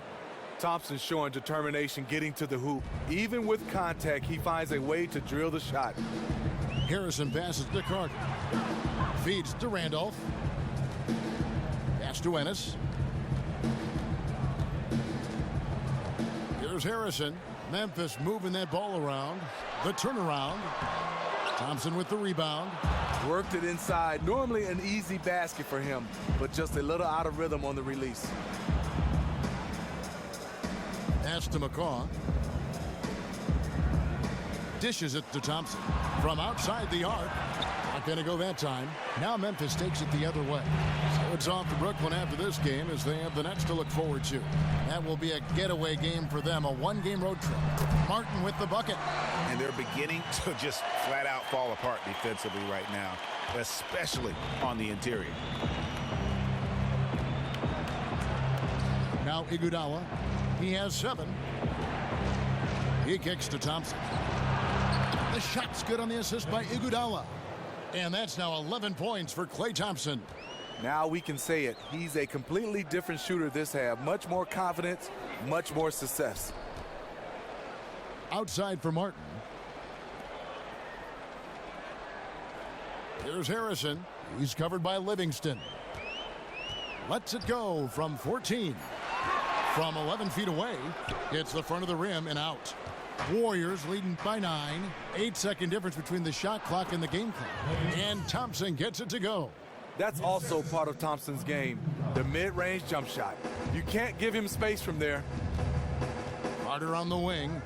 Thompson showing determination getting to the hoop. Even with contact, he finds a way to drill the shot. Harrison passes to Carter. Feeds to Randolph. Pass to Ennis. Here's Harrison. Memphis moving that ball around. The turnaround. Thompson with the rebound. Worked it inside. Normally an easy basket for him, but just a little out of rhythm on the release. Pass to McCaw. Dishes it to Thompson. From outside the arc. Not going to go that time. Now Memphis takes it the other way. So it's off to Brooklyn after this game as they have the Nets to look forward to. That will be a getaway game for them, a 1-game road trip. Martin with the bucket. And they're beginning to just flat out fall apart defensively right now, especially on the interior. Now Iguodala. He has 7. He kicks to Thompson. The shot's good on the assist by Iguodala. And that's now 11 points for Klay Thompson. Now we can say it. He's a completely different shooter this half. Much more confidence, much more success. Outside for Martin. Here's Harrison. He's covered by Livingston. Lets it go from 14. From 11 feet away, hits the front of the rim and out. Warriors leading by 9. 8-second difference between the shot clock and the game clock. And Thompson gets it to go. That's also part of Thompson's game, the mid-range jump shot. You can't give him space from there. Carter on the wing.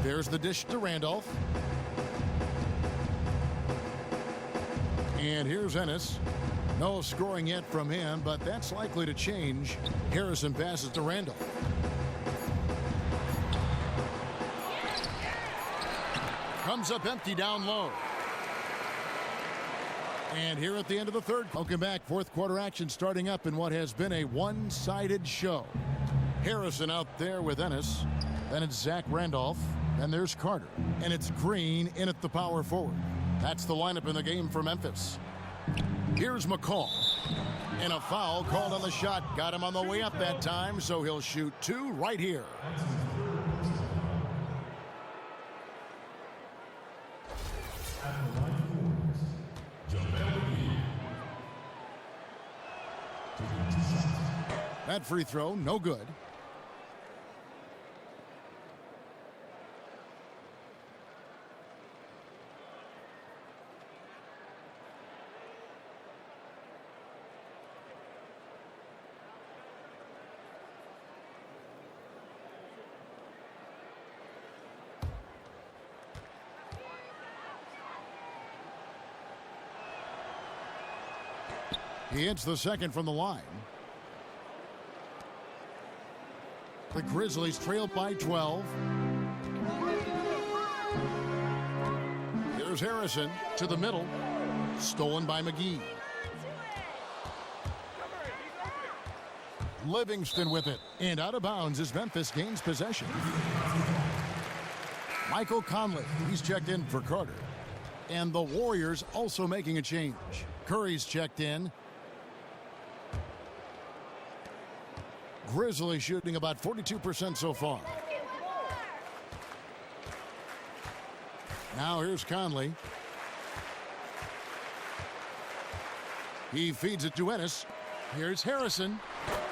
There's the dish to Randolph. And here's Ennis. No scoring yet from him, but that's likely to change. Harrison passes to Randolph. Comes up empty down low. And here at the end of the third, welcome back. Fourth quarter action starting up in what has been a one-sided show. Harrison out there with Ennis. Then it's Zach Randolph. And there's Carter. And it's Green in at the power forward. That's the lineup in the game for Memphis. Here's McCall. And a foul called on the shot. Got him on the way up that time, so he'll shoot 2 right here. That free throw, no good. He hits the second from the line. The Grizzlies trail by 12. Here's Harrison to the middle. Stolen by McGee. Livingston with it. And out of bounds as Memphis gains possession. Michael Conley, he's checked in for Carter. And the Warriors also making a change. Curry's checked in. Grizzlies shooting about 42% so far. Now here's Conley. He feeds it to Ennis. Here's Harrison.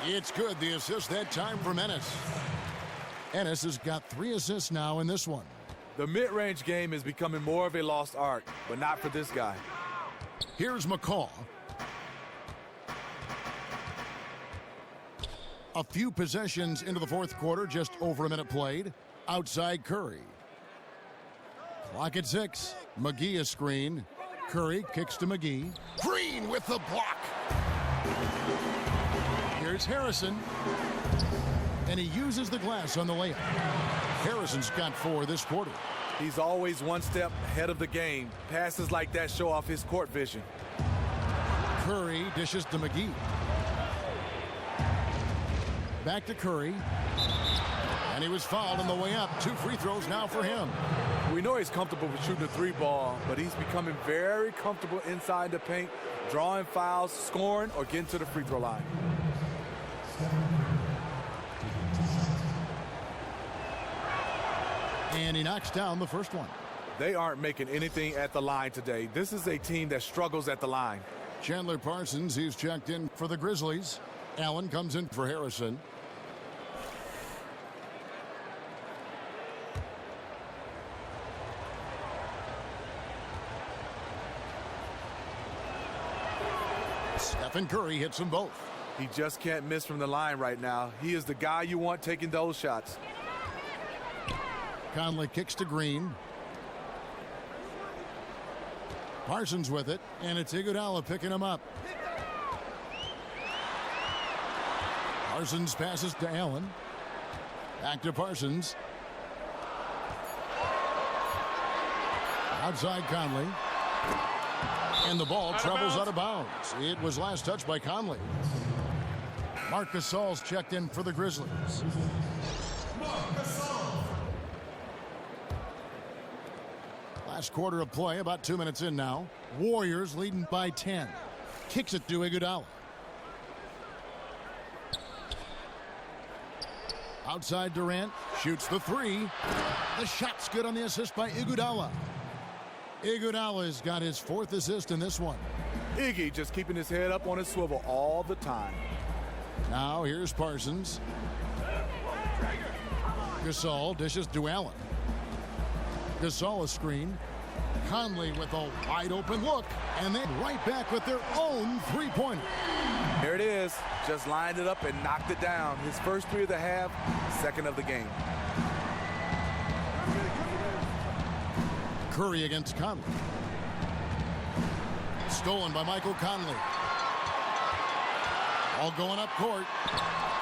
It's good. The assist that time from Ennis. Ennis has got 3 assists now in this one. The mid-range game is becoming more of a lost art, but not for this guy. Here's McCaw. A few possessions into the fourth quarter, just over a minute played. Outside Curry. Clock at 6. McGee a screen. Curry kicks to McGee. Green with the block. Here's Harrison. And he uses the glass on the layup. Harrison's got 4 this quarter. He's always one step ahead of the game. Passes like that show off his court vision. Curry dishes to McGee. Back to Curry. And he was fouled on the way up. 2 free throws now for him. We know he's comfortable with shooting the 3 ball, but he's becoming very comfortable inside the paint, drawing fouls, scoring, or getting to the free throw line. And he knocks down the first one. They aren't making anything at the line today. This is a team that struggles at the line. Chandler Parsons, he's checked in for the Grizzlies. Allen comes in for Harrison. Stephen Curry hits them both. He just can't miss from the line right now. He is the guy you want taking those shots. Conley kicks to Green. Parsons with it, and it's Iguodala picking him up. Parsons passes to Allen. Back to Parsons. Outside Conley. And the ball travels out of bounds. It was last touched by Conley. Marc Gasol's checked in for the Grizzlies. Last quarter of play, about 2 minutes in now. Warriors leading by 10. Kicks it to Iguodala. Outside Durant, shoots the 3. The shot's good on the assist by Iguodala. Iguodala's got his 4th assist in this one. Iggy just keeping his head up on his swivel all the time. Now here's Parsons. Gasol dishes to Allen. Gasol a screen. Conley with a wide open look, and then right back with their own 3-pointer. Here it is. Just lined it up and knocked it down. His first 3 of the half, 2nd of the game. Curry against Conley. Stolen by Michael Conley. All going up court.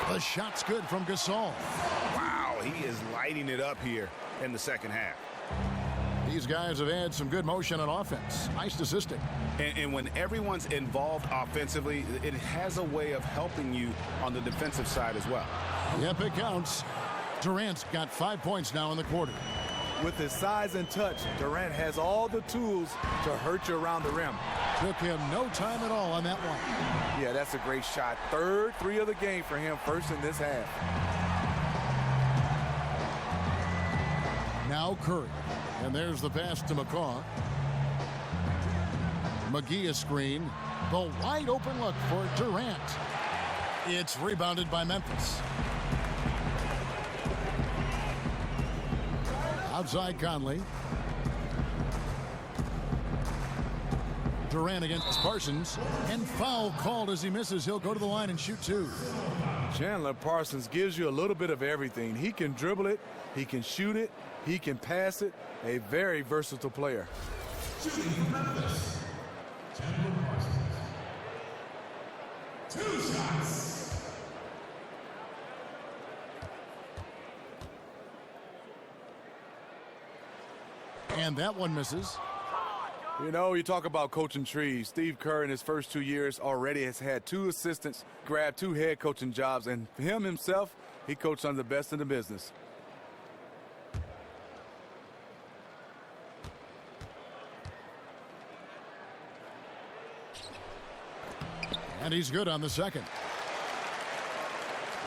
The shot's good from Gasol. Wow, he is lighting it up here in the second half. These guys have had some good motion on offense. Nice assisting. And when everyone's involved offensively, it has a way of helping you on the defensive side as well. Yep, it counts. Durant's got 5 points now in the quarter. With his size and touch, Durant has all the tools to hurt you around the rim. Took him no time at all on that one. Yeah, that's a great shot. Third three of the game for him, first in this half. Now Curry. And there's the pass to McCaw. McGee a screen. The wide open look for Durant. It's rebounded by Memphis. Outside Conley. Durant against Parsons. And foul called as he misses. He'll go to the line and shoot two. Chandler Parsons gives you a little bit of everything. He can dribble it. He can shoot it. He can pass it. A very versatile player. Shooting for Memphis, Chandler Parsons. 2 shots. And that one misses. You know, you talk about coaching trees. Steve Kerr in his first 2 years already has had 2 assistants, grabbed 2 head coaching jobs, and him himself, he coached under the best in the business. And he's good on the second.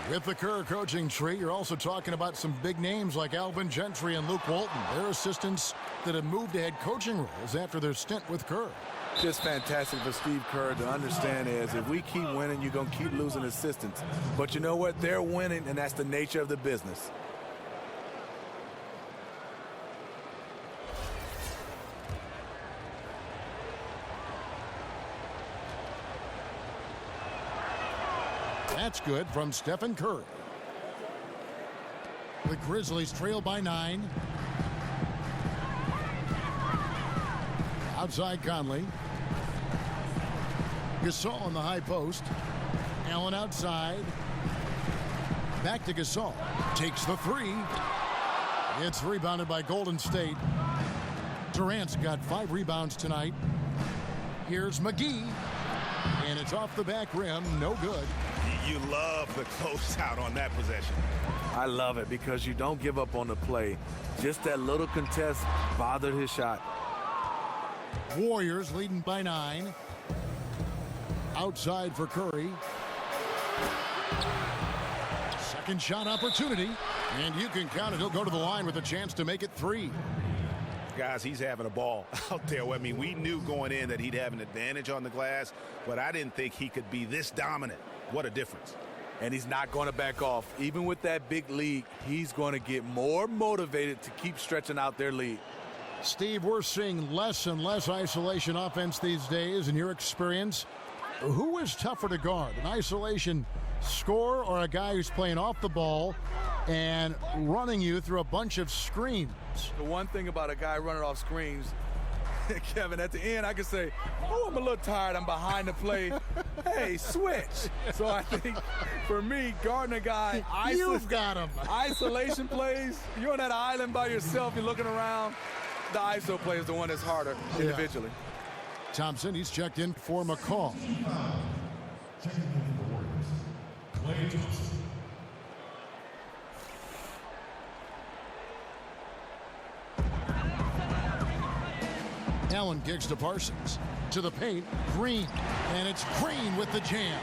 With the Kerr coaching tree, you're also talking about some big names like Alvin Gentry and Luke Walton. They're assistants that have moved to head coaching roles after their stint with Kerr. Just fantastic for Steve Kerr to understand is if we keep winning, you're going to keep losing assistants. But you know what? They're winning, and that's the nature of the business. That's good from Stephen Curry. The Grizzlies trail by 9. Outside Conley. Gasol on the high post. Allen outside. Back to Gasol. Takes the 3. It's rebounded by Golden State. Durant's got 5 rebounds tonight. Here's McGee. And it's off the back rim. No good. You love the closeout on that possession. I love it because you don't give up on the play. Just that little contest bothered his shot. Warriors leading by 9. Outside for Curry. Second shot opportunity. And you can count it. He'll go to the line with a chance to make it 3. Guys, he's having a ball out there. I mean, we knew going in that he'd have an advantage on the glass, but I didn't think he could be this dominant. What a difference. And he's not going to back off. Even with that big lead, he's going to get more motivated to keep stretching out their lead. Steve, we're seeing less and less isolation offense these days. In your experience, who is tougher to guard? An isolation scorer or a guy who's playing off the ball and running you through a bunch of screens? The one thing about a guy running off screens, Kevin, at the end, I can say, oh, I'm a little tired. I'm behind the play. Hey, switch. So I think for me, guarding a guy, You've got him. Isolation plays, you're on that island by yourself, you're looking around. The ISO play is the one that's harder individually. Thompson, he's checked in for McCaw. Checking in for the Warriors, Klay Thompson. Allen kicks to Parsons. To the paint, Green. And it's Green with the jam.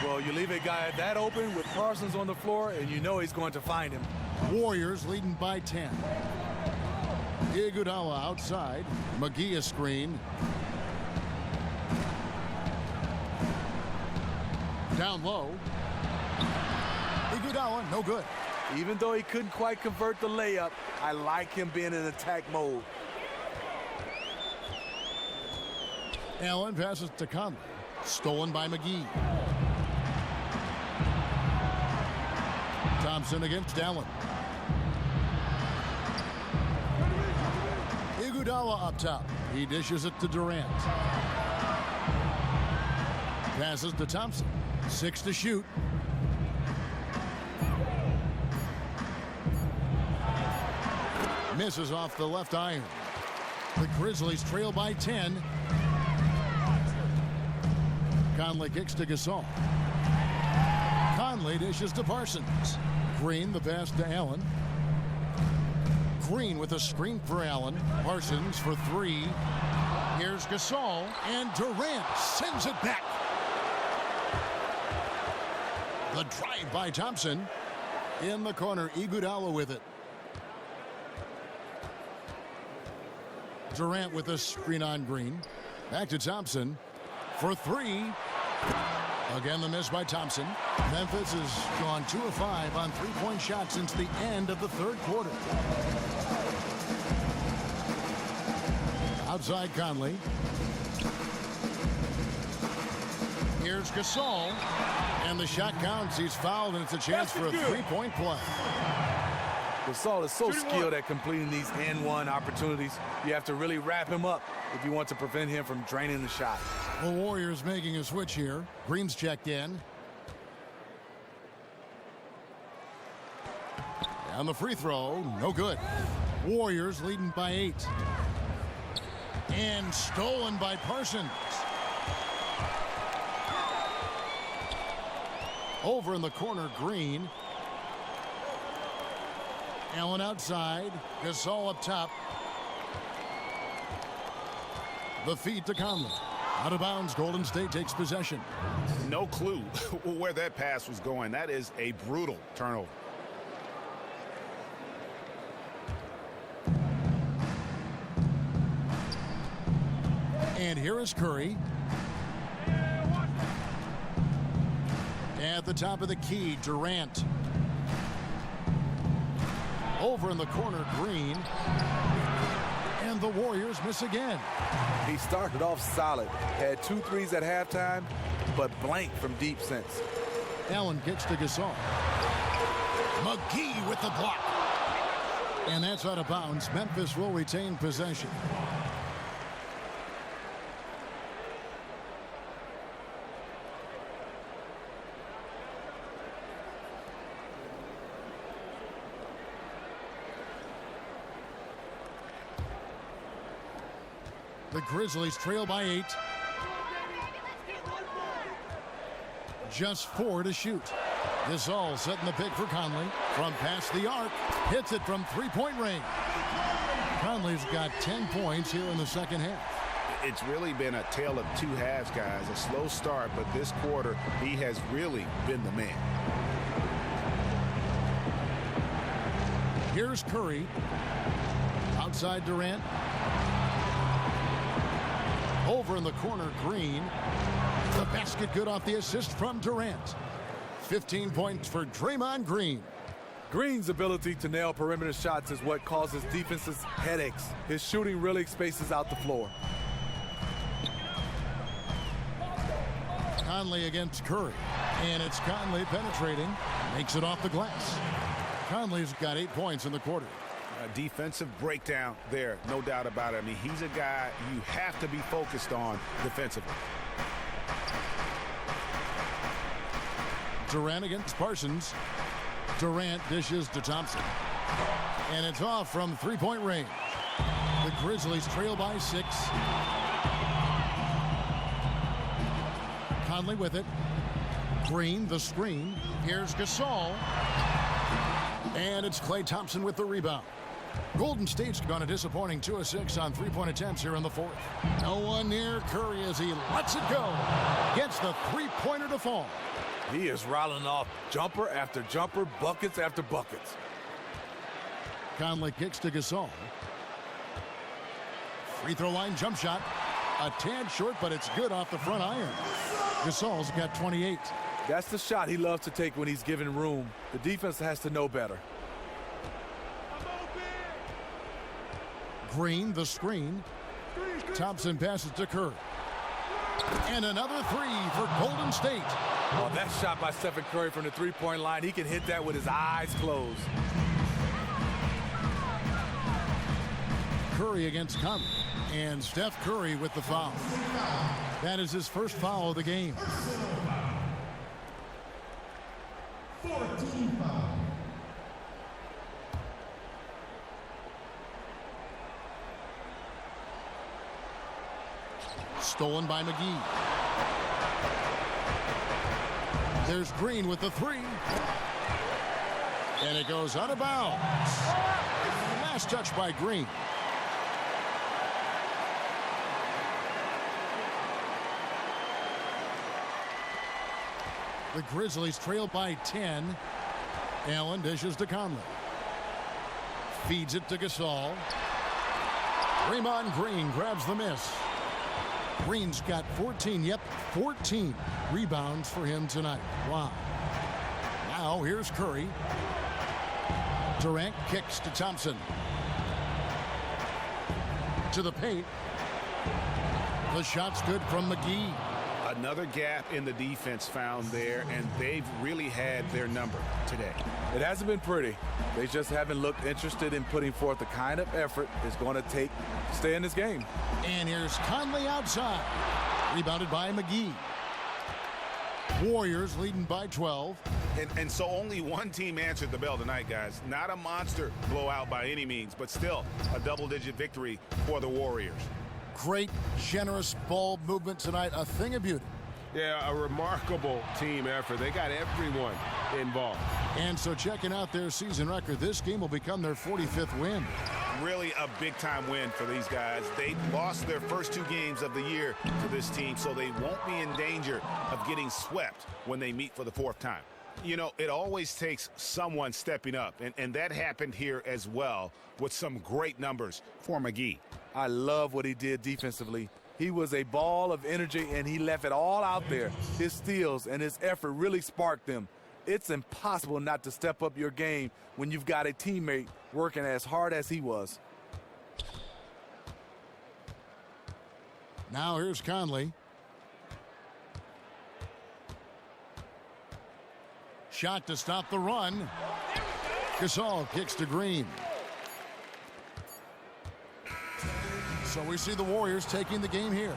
Well, you leave a guy that open with Parsons on the floor, and you know he's going to find him. Warriors leading by 10. Iguodala outside. McGee a screen. Down low. Iguodala, no good. Even though he couldn't quite convert the layup, I like him being in attack mode. Allen passes to Conley. Stolen by McGee. Thompson against Allen. Iguodala up top. He dishes it to Durant. Passes to Thompson. 6 to shoot. Misses off the left iron. The Grizzlies trail by 10. Conley kicks to Gasol. Conley dishes to Parsons. Green the pass to Allen. Green with a screen for Allen. Parsons for 3. Here's Here's Gasol, and Durant sends it back. The drive by Thompson. In the corner, Iguodala with it. Durant with a screen on Green. Back to Thompson for three. Again, the miss by Thompson. Memphis has gone 2 of 5 on three-point shots since the end of the third quarter. Outside Conley. Here's Gasol. And the shot counts. He's fouled, and it's a chance for a three-point play. Gasol is so skilled at completing these and-one opportunities. You have to really wrap him up if you want to prevent him from draining the shot. The Warriors making a switch here. Green's checked in. And the free throw, no good. Warriors leading by 8. And stolen by Parsons. Over in the corner, Green. Allen outside. Gasol up top. The feed to Conley. Out of bounds. Golden State takes possession. No clue where that pass was going. That is a brutal turnover. And here is Curry. At the top of the key, Durant. Over in the corner, Green. And the Warriors miss again. He started off solid. Had 2 threes at halftime, but blanked from deep since. Allen kicks to Gasol. McGee with the block. And that's out of bounds. Memphis will retain possession. The Grizzlies trail by 8. Just 4 to shoot. Gasol setting the pick for Conley. From past the arc. Hits it from three-point range. Conley's got 10 points here in the second half. It's really been a tale of 2 halves, guys. A slow start, but this quarter, he has really been the man. Here's Curry. Outside Durant. Over in the corner, Green. The basket good off the assist from Durant. 15 points for Draymond Green. Green's ability to nail perimeter shots is what causes defenses headaches. His shooting really spaces out the floor. Conley against Curry. And it's Conley penetrating. Makes it off the glass. Conley's got 8 points in the quarter. A defensive breakdown there, no doubt about it. I mean, he's a guy you have to be focused on defensively. Durant against Parsons. Durant dishes to Thompson. And it's off from three-point range. The Grizzlies trail by 6. Conley with it. Green, the screen. Here's Gasol. And it's Klay Thompson with the rebound. Golden State's gone a disappointing 2 of 6 on three-point attempts here in the fourth. No one near Curry as he lets it go. Gets the three-pointer to fall. He is rattling off jumper after jumper, buckets after buckets. Conley kicks to Gasol. Free throw line jump shot. A tad short, but it's good off the front iron. Gasol's got 28. That's the shot he loves to take when he's given room. The defense has to know better. Green, the screen. Thompson passes to Curry. And another 3 for Golden State. Oh, that shot by Stephen Curry from the three-point line, he can hit that with his eyes closed. Curry against Conley. And Steph Curry with the foul. That is his first foul of the game. 14 foul. Stolen by McGee. There's Green with the 3. And it goes out of bounds. Last touch by Green. The Grizzlies trail by 10. Allen dishes to Conley. Feeds it to Gasol. Draymond Green grabs the miss. Green's got 14, 14 rebounds for him tonight. Wow. Now here's Curry. Durant kicks to Thompson. To the paint. The shot's good from McGee. Another gap in the defense found there, and they've really had their number today. It hasn't been pretty. They just haven't looked interested in putting forth the kind of effort it's going to take to stay in this game. And here's Conley outside. Rebounded by McGee. Warriors leading by 12. And so only one team answered the bell tonight, guys. Not a monster blowout by any means, but still a double-digit victory for the Warriors. Great, generous ball movement tonight. A thing of beauty. Yeah, a remarkable team effort. They got everyone involved. And so checking out their season record, this game will become their 45th win. Really a big-time win for these guys. They lost their first 2 games of the year to this team, so they won't be in danger of getting swept when they meet for the 4th time. You know, it always takes someone stepping up, and that happened here as well with some great numbers for McGee. I love what he did defensively. He was a ball of energy, and he left it all out there. His steals and his effort really sparked them. It's impossible not to step up your game when you've got a teammate working as hard as he was. Now here's Conley. Shot to stop the run. Gasol kicks to Green. So we see the Warriors taking the game here.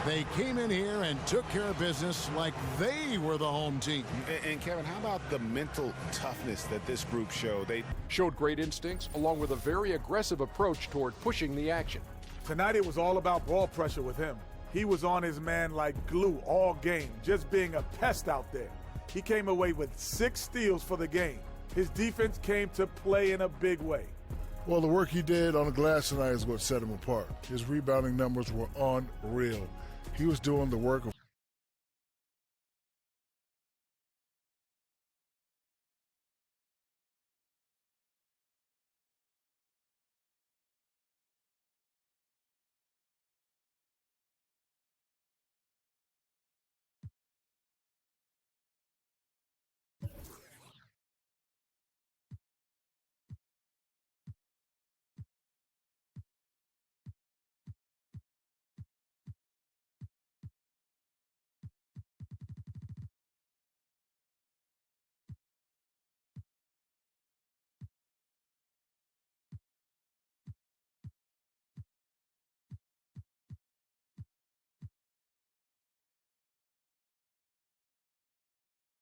They came in here and took care of business like they were the home team. And Kevin, how about the mental toughness that this group showed? They showed great instincts along with a very aggressive approach toward pushing the action. Tonight it was all about ball pressure with him. He was on his man like glue all game, just being a pest out there. He came away with 6 steals for the game. His defense came to play in a big way. Well, the work he did on the glass tonight is what set him apart. His rebounding numbers were unreal. He was doing the work of